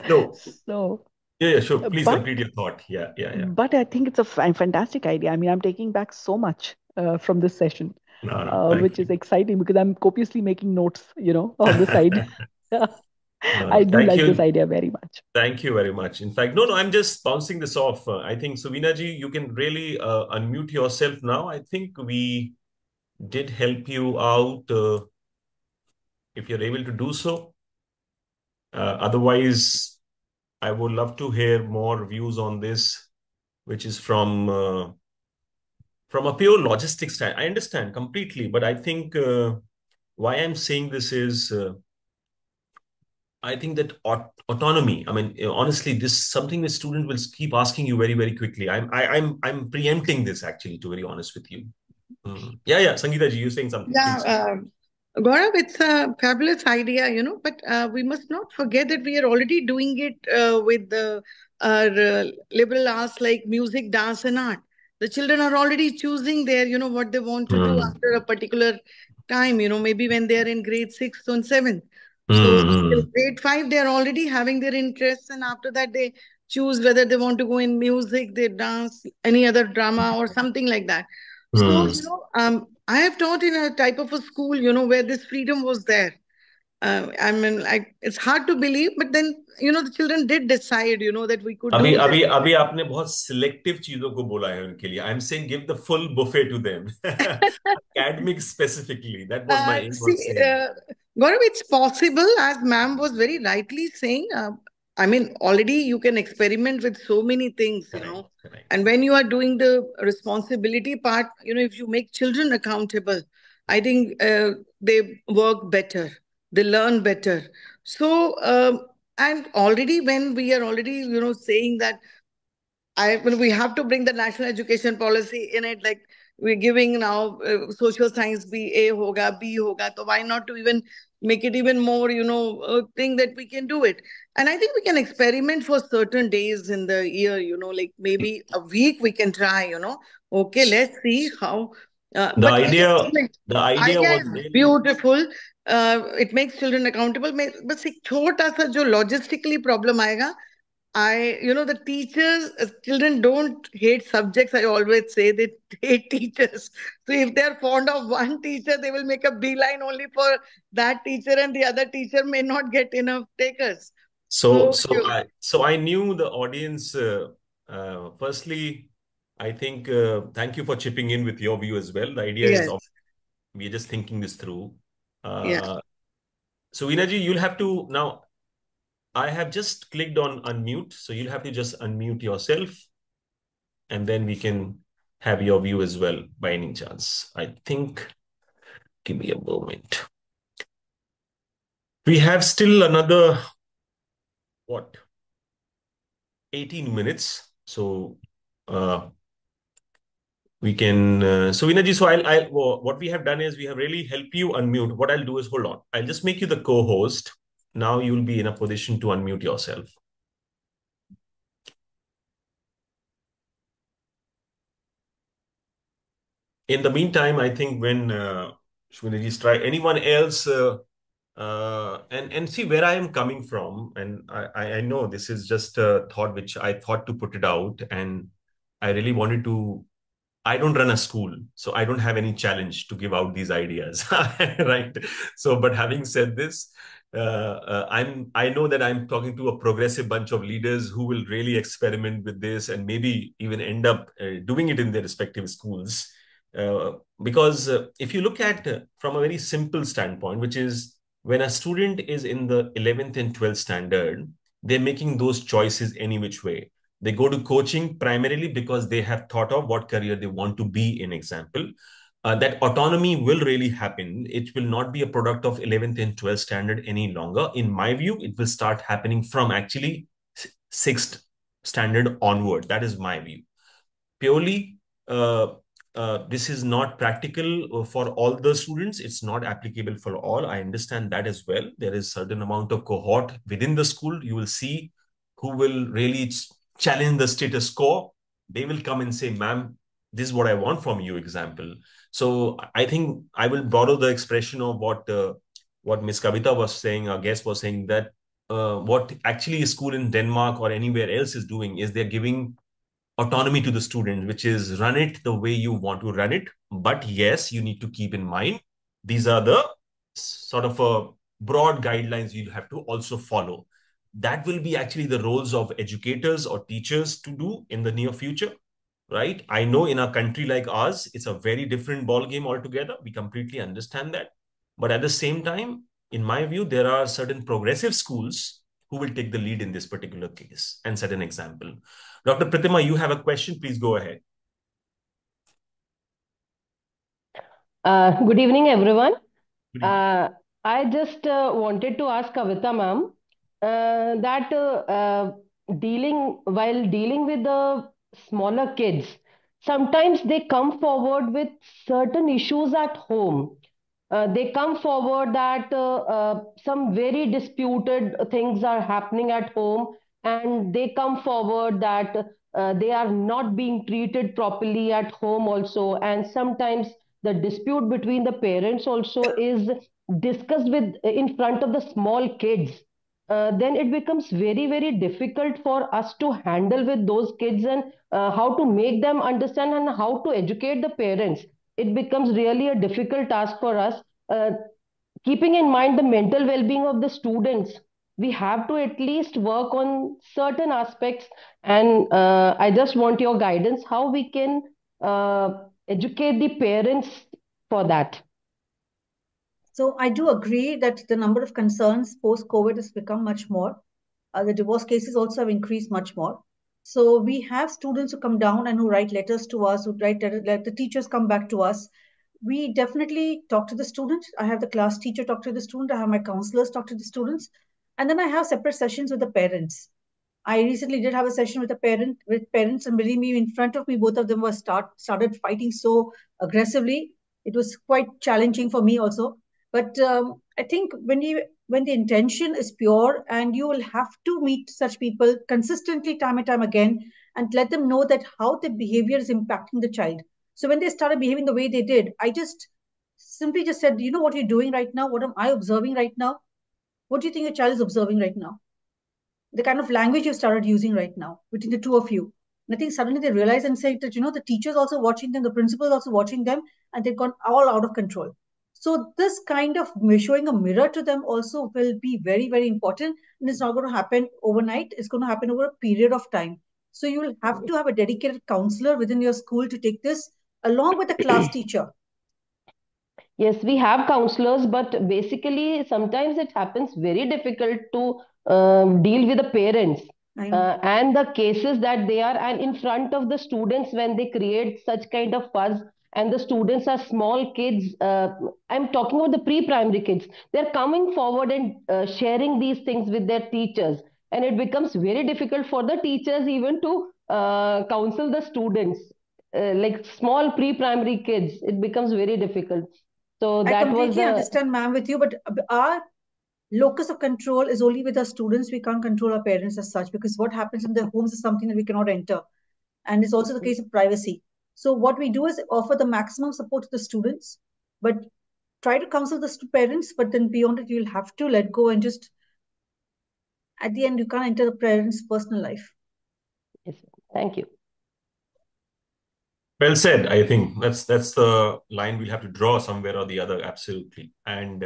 No. So, Yeah, sure. Please but complete your thought. Yeah, yeah, yeah. but I think it's a fantastic idea. I mean, I'm taking back so much from this session, No, no. Thank which is you. exciting because I'm copiously making notes, on the side. No, I no. do Thank like this you. idea very much. Thank you very much. In fact, no, no, I'm just bouncing this off. I think, Suvina ji, you can really unmute yourself now. I think we did help you out if you're able to do so. Otherwise, I would love to hear more views on this, which is from a pure logistics side. I understand completely, but I think why I'm saying this is I think that autonomy. I mean, honestly, this is something the student will keep asking you very, very quickly. I'm preempting this actually, to be very honest with you. Yeah, yeah, Sangeeta ji, you're saying something, Yeah, please. Gaurav, it's a fabulous idea, but we must not forget that we are already doing it with our liberal arts like music, dance, and art. The children are already choosing their, what they want to do Hmm. after a particular time, maybe when they are in grade 6 and 7. So till Hmm. grade 5, they are already having their interests, and after that, they choose whether they want to go in music, they dance, any other drama, or something like that. So, Hmm. I have taught in a type of a school, where this freedom was there. I mean, like, it's hard to believe, but then, the children did decide, that we could अभी do this. अभी अभी आपने बहुत selective चीजों को बोला है उनके लिए. I'm saying give the full buffet to them. Academic specifically. That was my aim of See, saying. Gaurav, it's possible, as ma'am was very rightly saying. I mean, already you can experiment with so many things, Correct, correct. And when you are doing the responsibility part, if you make children accountable, I think they work better, they learn better. So, and already when we are already, saying that we have to bring the national education policy in it. Like we're giving now social science BA hoga, B hoga. So why not to even make it even more, thing that we can do it. And I think we can experiment for certain days in the year, like maybe a week we can try, Okay, let's see how. The But yes, idea, I mean, the idea idea was is really beautiful. It makes children accountable. बस एक छोटा सा जो logistically problem आएगा. The teachers, children don't hate subjects. I always say they hate teachers. So if they're fond of one teacher, they will make a beeline only for that teacher, and the other teacher may not get enough takers. so So, so I knew the audience. Firstly, I think thank you for chipping in with your view as well. The idea is yes, we're just thinking this through. yeah. So Veena you'll have to now. I have just clicked on unmute, so you'll have to just unmute yourself, and then we can have your view as well by any chance. I think. Give me a moment. We have still another what 18 minutes, so we can. So Veena so what we have done is we have really helped you unmute. What I'll do is hold on. I'll just make you the co-host. now you'll be in a position to unmute yourself. In the meantime, I think when Shwinaji's try, anyone else, and see where I am coming from, and I know this is just a thought which I thought to put it out, and I really wanted to. I don't run a school, so I don't have any challenge to give out these ideas, right? So, but having said this, I know that I'm talking to a progressive bunch of leaders who will really experiment with this and maybe even end up doing it in their respective schools. Because if you look at from a very simple standpoint, which is when a student is in the 11th and 12th standard, they're making those choices any which way. They go to coaching primarily because they have thought of what career they want to be in, example. That autonomy will really happen. It will not be a product of 11th and 12th standard any longer. In my view, it will start happening from actually 6th standard onward. That is my view. Purely, this is not practical for all the students. It's not applicable for all. I understand that as well. There is certain amount of cohort within the school. You will see who will really challenge the status quo. They will come and say, ma'am, this is what I want from you, example. So I think I will borrow the expression of what Miss Kavita was saying, our guest was saying, that what actually a school in Denmark or anywhere else is doing is they're giving autonomy to the student, which is run it the way you want to run it. But yes, you need to keep in mind these are the sort of a broad guidelines you have to also follow. That will be actually the roles of educators or teachers to do in the near future, right? I know in a country like ours, it's a very different ball game altogether. We completely understand that. But at the same time, in my view, there are certain progressive schools who will take the lead in this particular case and set an example. Dr. Pratima, you have a question. Please go ahead. Good evening, everyone. I just wanted to ask Kavita ma'am that while dealing with the smaller kids, sometimes they come forward with certain issues at home. They come forward that some very disputed things are happening at home, and they come forward that they are not being treated properly at home also, and sometimes the dispute between the parents also is discussed with in front of the small kids. Then it becomes very very difficult for us to handle with those kids, and how to make them understand and how to educate the parents. It becomes really a difficult task for us. uh, Keeping in mind the mental well-being of the students, we have to at least work on certain aspects, and I just want your guidance how we can educate the parents for that. So I do agree that the number of concerns post-COVID has become much more. The divorce cases also have increased much more. So we have students who come down and who write letters to us, who let the teachers come back to us. We definitely talk to the student. I have the class teacher talk to the student. I have my counselors talk to the students. And then I have separate sessions with the parents. I recently did have a session with parents, and believe me, in front of me, both of them were started fighting so aggressively. It was quite challenging for me also. But I think when the intention is pure, and you will have to meet such people consistently, time and time again, and let them know that how the behavior is impacting the child. So when they started behaving the way they did, I just simply just said, you know what you're doing right now? What am I observing right now? What do you think your child is observing right now? The kind of language you started using right now between the two of you. And I think suddenly they realize and say that, the teacher's also watching them, the principal is also watching them, and they've gone all out of control. So this kind of showing a mirror to them also will be very, very important. And it's not going to happen overnight. It's going to happen over a period of time. So you will have to have a dedicated counselor within your school to take this along with a class teacher. Yes, we have counselors, but basically sometimes it happens very difficult to deal with the parents and the cases that they are and in front of the students when they create such kind of fuss, and the students are small kids. I'm talking about the pre-primary kids. They're coming forward and sharing these things with their teachers, and it becomes very difficult for the teachers even to counsel the students. Like small pre-primary kids, it becomes very difficult. So I that was completely the understand, ma'am, with you, but our locus of control is only with our students. We can't control our parents as such, because what happens in their homes is something that we cannot enter. And it's also the case of privacy. So what we do is offer the maximum support to the students, but try to counsel the parents, but then beyond it, you'll have to let go, and just at the end, you can't enter the parents' personal life. Yes, thank you. Well said. I think that's the line we'll have to draw somewhere or the other, absolutely. And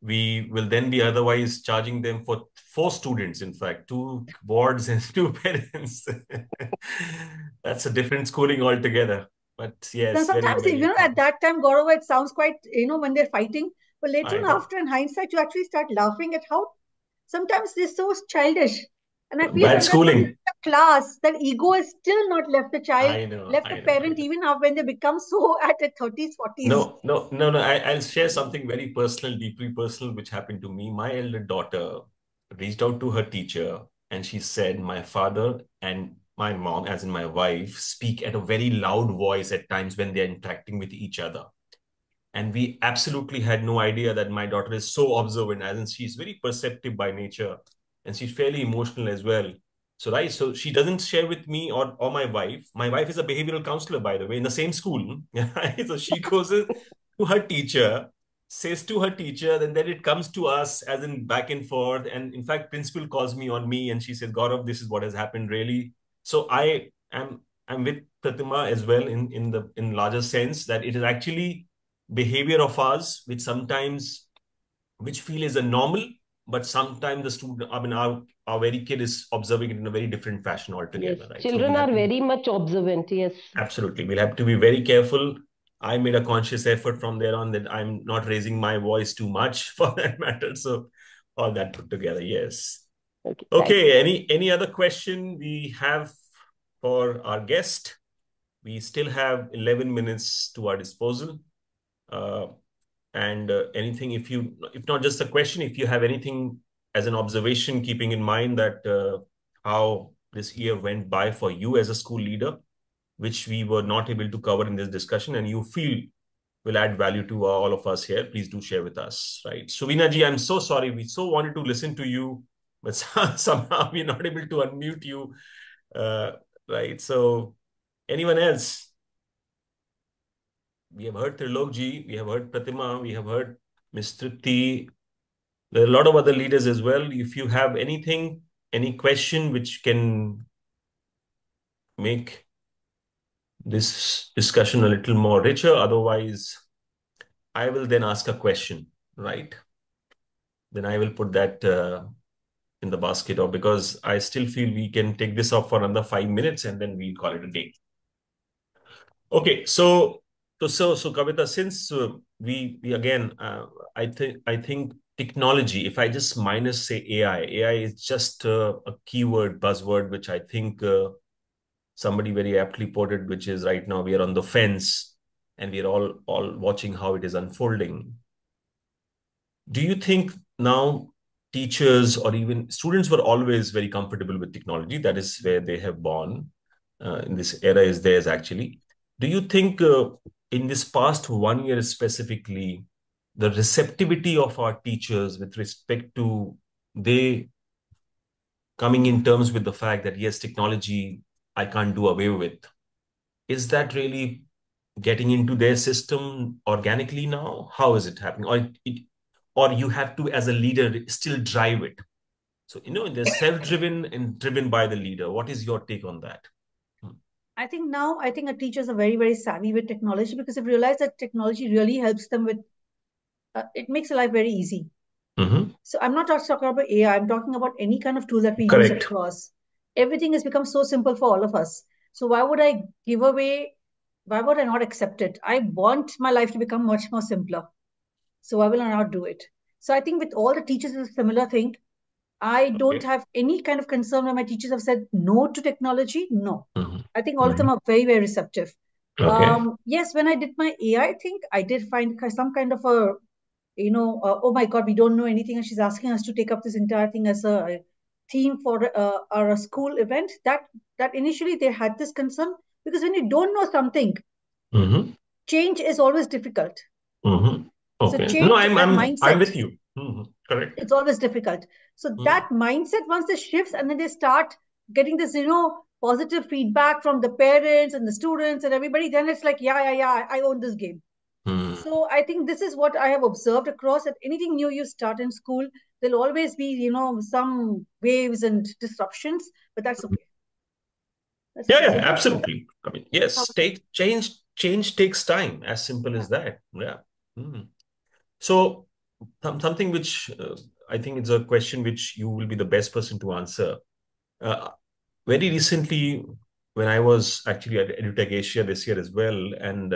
we will then be otherwise charging them for 4 students, in fact, 2 boards and 2 parents. That's a different schooling altogether. But yes, very, Sometimes, very at that time, Gaurav, it sounds quite, when they're fighting, but later I on, know. after in hindsight, you actually start laughing at how sometimes they're so childish. And I feel Bad sometimes when schooling. in the class, that ego is still not left the child, I know, left I the know, I parent, know. even when they become so at their 30s, 40s. No. I'll share something very personal, deeply personal, which happened to me. My elder daughter reached out to her teacher and she said, my father and my mom, as in my wife, speak at a very loud voice at times when they're interacting with each other. And we absolutely had no idea that my daughter is so observant, as in she's very perceptive by nature and she's fairly emotional as well. So she doesn't share with me or my wife. My wife is a behavioral counselor, by the way, in the same school. So she goes to her teacher, says to her teacher, then it comes to us as in back and forth. And in fact, principal calls me on me and she says, Gaurav, this is what has happened really. So I'm with Pratima as well in larger sense that it is actually behavior of ours which feel is a normal, but sometimes the student, I mean, our very kid is observing it in a very different fashion Yes, altogether, right? So children we'll have are to very much observant. Yes. absolutely, we'll have to be very careful. I made a conscious effort from there on that I'm not raising my voice too much for that matter. So all that put together, yes. Okay. Okay, any other question we have for our guest? We still have 11 minutes to our disposal. And anything, if not just a question, if you have anything as an observation, keeping in mind that how this year went by for you as a school leader, which we were not able to cover in this discussion, and you feel will add value to all of us here, please do share with us, right? Suvina ji, I'm so sorry. We so wanted to listen to you, but somehow we're not able to unmute you, uh, right? So anyone else? We have heard Trilokji, we have heard Pratima, we have heard Ms. Tripti. There are a lot of other leaders as well. If you have anything, any question which can make this discussion a little more richer, otherwise, I will then ask a question, right? Then I will put that in the basket, or because I still feel we can take this off for another 5 minutes and then we'll call it a day. Okay, so Kavita, since we again, I think technology. If I just minus say AI is just a keyword buzzword, which I think somebody very aptly put it, which is right now we are on the fence and we are all watching how it is unfolding. Do you think now teachers or even students were always very comfortable with technology? That is where they have born. In this era is theirs actually. Do you think in this past 1 year specifically, the receptivity of our teachers with respect to they coming in terms with the fact that yes, technology I can't do away with, is that really getting into their system organically now? How is it happening? Or you have to, as a leader, still drive it? So, they're self-driven and driven by the leader. What is your take on that? I think now, our teachers are very, very savvy with technology, because they've realized that technology really helps them with, it makes life very easy. Mm-hmm. So I'm not just talking about AI, I'm talking about any kind of tool that we use Correct. across. Everything has become so simple for all of us. So why would I give away? Why would I not accept it? I want my life to become much more simpler. So why will I not do it? So I think with all the teachers, it's a similar thing. I don't Okay. have any kind of concern when my teachers have said no to technology. No. Mm-hmm. I think all of them are very, very receptive. Okay. Yes, when I did my AI thing, I did find some kind of a, oh my God, we don't know anything. And she's asking us to take up this entire thing as a theme for our school event. That initially they had this concern, because when you don't know something, Mm-hmm. change is always difficult. Mm-hmm. So Okay. No, change I'm that I'm I'm mindset. with you. Mm-hmm. Correct. It's always difficult. So that mindset, once it shifts and then they start getting this, positive feedback from the parents and the students and everybody, then it's like, yeah, I own this game. So I think this is what I have observed across, that anything new you start in school, there'll always be, some waves and disruptions, but that's okay. That's Yeah, okay. yeah, So absolutely. I mean, yes, change takes time. As simple as that. Yeah. So something which I think it's a question which you will be the best person to answer. Uh, Very recently, when I was actually at EduTech Asia this year as well, and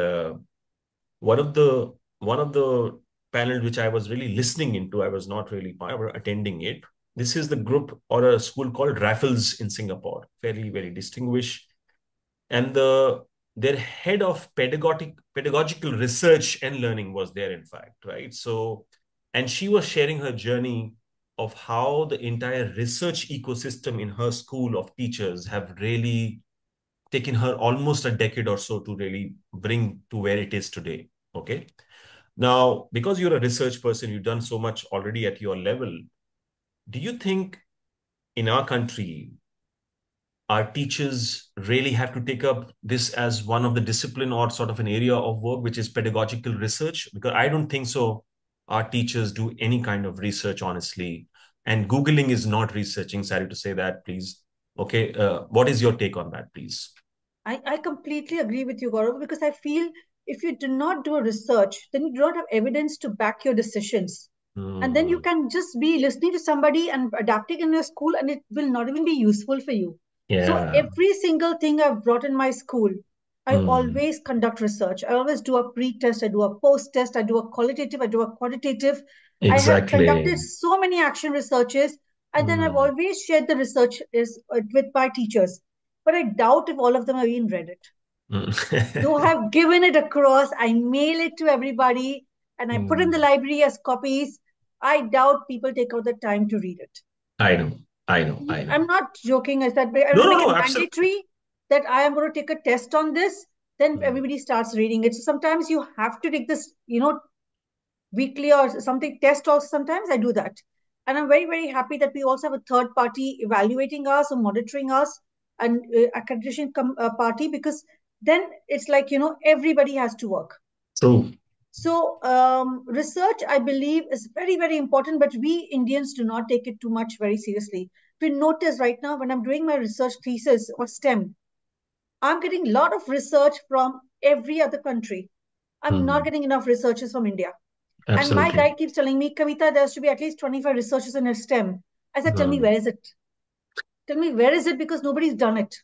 one of the one of the panels which I was really listening into, I was not really attending it. This is the group or a school called Raffles in Singapore, very very distinguished, and their head of pedagogical research and learning was there, in fact, right? So, and she was sharing her journey of how the entire research ecosystem in her school of teachers have really taken her almost a decade or so to really bring to where it is today. Okay. Now, because you're a research person, you've done so much already at your level. Do you think in our country, our teachers really have to take up this as one of the discipline or sort of an area of work, which is pedagogical research? Because I don't think so. Our teachers do any kind of research, honestly. And Googling is not researching. Sorry to say that, please. Okay. What is your take on that, please? I completely agree with you, Gaurav, because I feel if you do not do a research, then you do not have evidence to back your decisions. And then you can just be listening to somebody and adapting in your school, and it will not even be useful for you. So Yeah. every single thing I've brought in my school, I always conduct research. I always do a pre-test, I do a post-test, I do a qualitative, I do a quantitative. I have Exactly. conducted so many action researches, and then I've Mm. always shared the research with my teachers. But I doubt if all of them have even read it. Though I Mm. have given it across, I mail it to everybody and I put in the Mm. library as copies. I doubt people take out the time to read it. I know. I know. I know. I'm not joking. I said, I'm No, going to no, make no, it absolutely. mandatory that I am going to take a test on this. Then Mm. everybody starts reading it. So sometimes you have to take this, weekly or something test also. Sometimes I do that. And I'm very, very happy that we also have a third party evaluating us or monitoring us, and accreditation party, because then it's like, everybody has to work. True. So research, I believe, is very, very important, but we Indians do not take it too much very seriously. If you notice right now, when I'm doing my research thesis or STEM, I'm getting a lot of research from every other country. I'm not Mm. getting enough researchers from India. And my Absolutely. guide keeps telling me, Kavita, there has to be at least 25 researchers in a STEM. I said, tell me, Mm. where is it? Tell me, where is it? Because nobody's done it.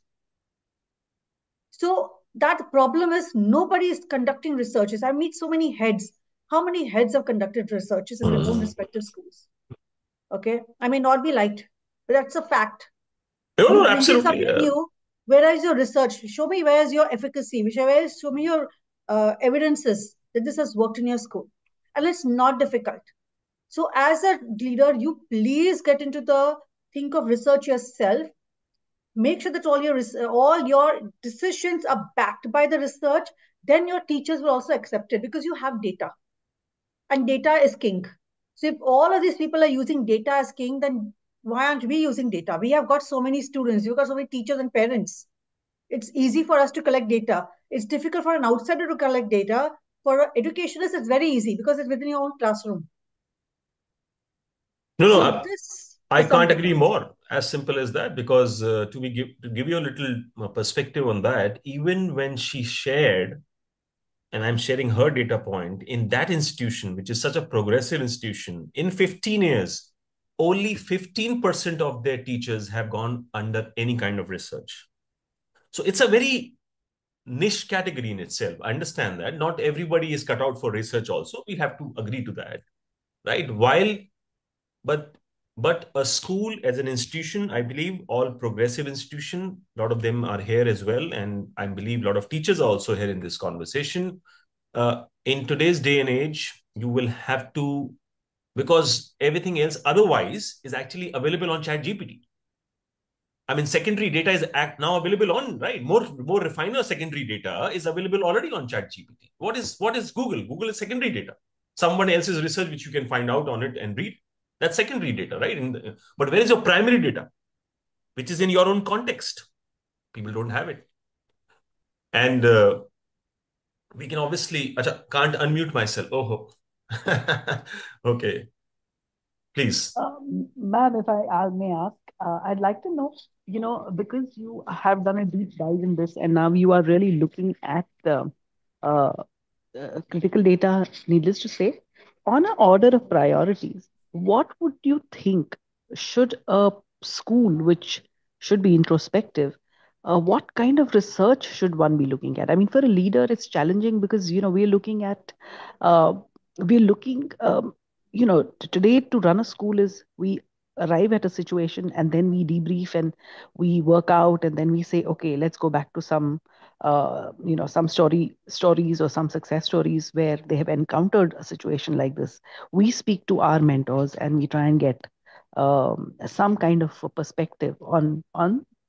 So that problem is nobody is conducting researches. I meet so many heads. How many heads have conducted researches in their own Mm. respective schools? Okay. I may not be liked, but that's a fact. No, You no, bring in absolutely. something new. Where is your research? Show me where is your efficacy. Show me your evidences that this has worked in your school. And it's not difficult. So as a leader, you please get into the think of research yourself. Make sure that all your decisions are backed by the research. Then your teachers will also accept it because you have data, and data is king. So if all of these people are using data as king, then why aren't we using data? We have got so many students, we've got so many teachers and parents. It's easy for us to collect data. It's difficult for an outsider to collect data. For educationists, it's very easy because it's within your own classroom. No, no, So this I is can't something. agree more. As simple as that, because to give you a little perspective on that, even when she shared, and I'm sharing her data point in that institution, which is such a progressive institution, in 15 years, only 15% of their teachers have gone under any kind of research. So it's a very niche category in itself. I understand that not everybody is cut out for research. Also, we have to agree to that, right? But but a school as an institution, I believe all progressive institution, a lot of them are here as well, and I believe a lot of teachers are also here in this conversation. In today's day and age, you will have to, because everything else otherwise is actually available on Chat GPT. I mean, secondary data is now available on, right? More refiner secondary data is available already on Chat GPT. What is Google? Google is secondary data. Someone else's research which you can find out on it and read. That's secondary data, right? But where is your primary data, which is in your own context? People don't have it. And we can obviously, can't unmute myself. Oh, okay. Please. Ma'am, if I may ask, I'd like to know, because you have done a deep dive in this and now you are really looking at the uh, critical data, needless to say, on an order of priorities, what would you think should a school, which should be introspective, what kind of research should one be looking at? I mean, for a leader, it's challenging because, we're looking at, uh, we're looking, today to run a school is we arrive at a situation and then we debrief and we work out and then we say, okay, let's go back to some stories or some success stories where they have encountered a situation like this. We speak to our mentors and we try and get some kind of a perspective on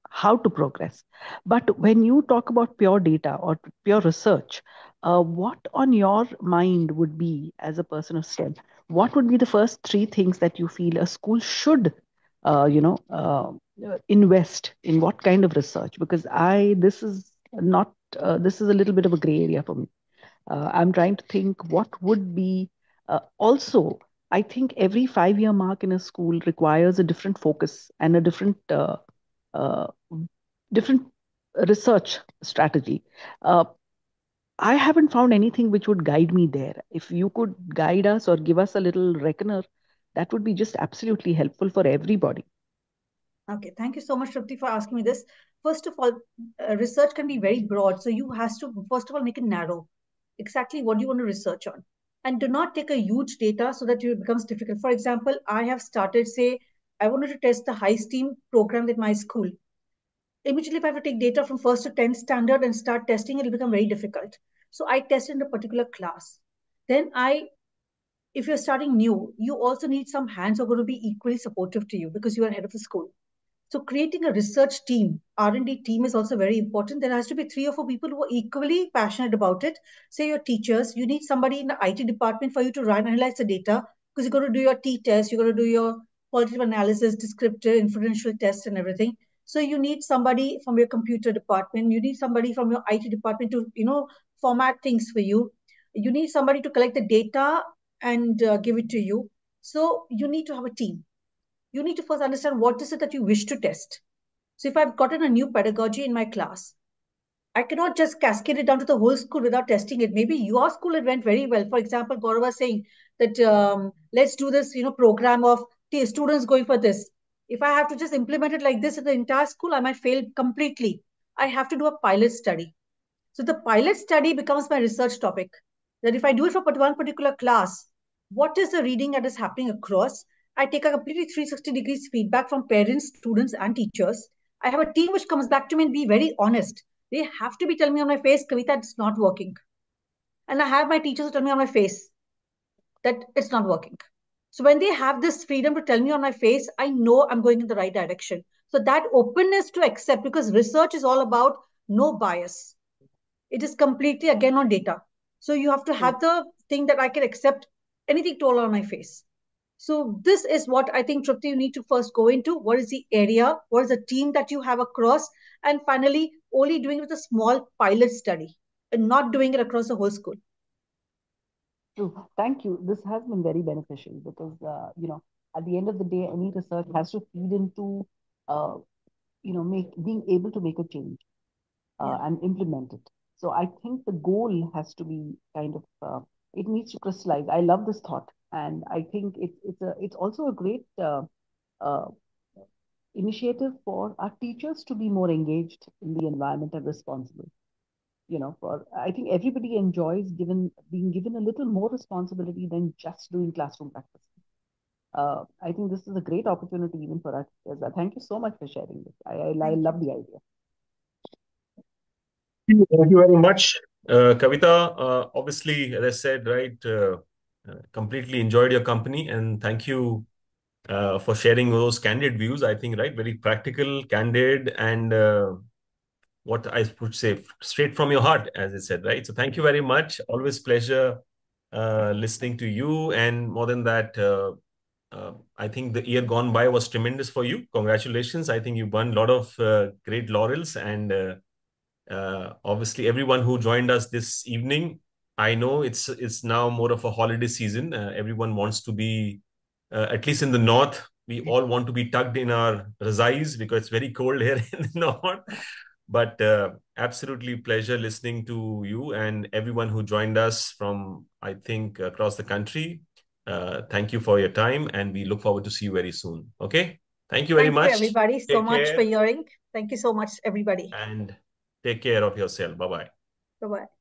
how to progress. But when you talk about pure data or pure research, what on your mind would be, as a person of STEM, what would be the first three things that you feel a school should invest in? What kind of research? Because I this is not this is a little bit of a gray area for me. I'm trying to think what would be also. I think every 5 year mark in a school requires a different focus and a uh, different research strategy. Uh, I haven't found anything which would guide me there. If you could guide us or give us a little reckoner, that would be just absolutely helpful for everybody. Okay, thank you so much, Tripti, for asking me this. First of all, research can be very broad, so you has to first of all make it narrow. Exactly what you want to research on, and do not take a huge data so that it becomes difficult. For example, I have started, say, I wanted to test the high steam program with my school. Immediately, if I have to take data from first to 10th standard and start testing, it'll become very difficult. So I test in a particular class. Then if you're starting new, you also need some hands who are going to be equally supportive to you because you are head of the school. So creating a research team, R&D team is also very important. There has to be 3 or 4 people who are equally passionate about it. Say your teachers, you need somebody in the IT department for you to run analyze the data because you're going to do your t-test, you're going to do your qualitative analysis, descriptive, inferential tests and everything. So you need somebody from your computer department. You need somebody from your IT department to, format things for you. You need somebody to collect the data and give it to you. So you need to have a team. You need to first understand what is it that you wish to test. So if I've gotten a new pedagogy in my class, I cannot just cascade it down to the whole school without testing it. Maybe your school it went very well. For example, Gaurav was saying that let's do this, program of students going for this. If I have to just implement it like this in the entire school, I might fail completely. I have to do a pilot study. So the pilot study becomes my research topic. That if I do it for one particular class, what is the reading that is happening across? I take a completely 360 degrees feedback from parents, students, and teachers. I have a team which comes back to me and be very honest. They have to be telling me on my face, Kavita, it's not working. And I have my teachers tell me on my face that it's not working. So when they have this freedom to tell me on my face, I know I'm going in the right direction. So that openness to accept, because research is all about no bias. It is completely again on data. So you have to have the thing that I can accept anything told on my face. So this is what I think, Trupti, you need to first go into. What is the area? What is the team that you have across? And finally, only doing it with a small pilot study and not doing it across the whole school. True. Thank you. This has been very beneficial because, at the end of the day, any research has to feed into, uh, being able to make a change and implement it. So I think the goal has to be kind of, it needs to crystallize. I love this thought. And I think it's also a great uh, initiative for our teachers to be more engaged in the environment and responsible. For I think everybody enjoys being given a little more responsibility than just doing classroom practice. I think this is a great opportunity even for us. Thank you so much for sharing this. I love the idea. Thank you very much, Kavita. Obviously, as I said, right, completely enjoyed your company, and thank you for sharing those candid views. I think, right, very practical, candid, and what I would say, straight from your heart, as I said, right. So, thank you very much. Always pleasure listening to you, and more than that, I think the year gone by was tremendous for you. Congratulations. I think you won a lot of great laurels, and obviously everyone who joined us this evening. I know it's now more of a holiday season. Everyone wants to be, at least in the north, we all want to be tucked in our razais because it's very cold here in the north. But absolutely pleasure listening to you and everyone who joined us from, I think, across the country. Thank you for your time, and we look forward to see you very soon. Okay. Thank you very Thank you, much. everybody, so Take much for care hearing. Thank you so much, everybody. and take care of yourself. Bye bye. Bye bye.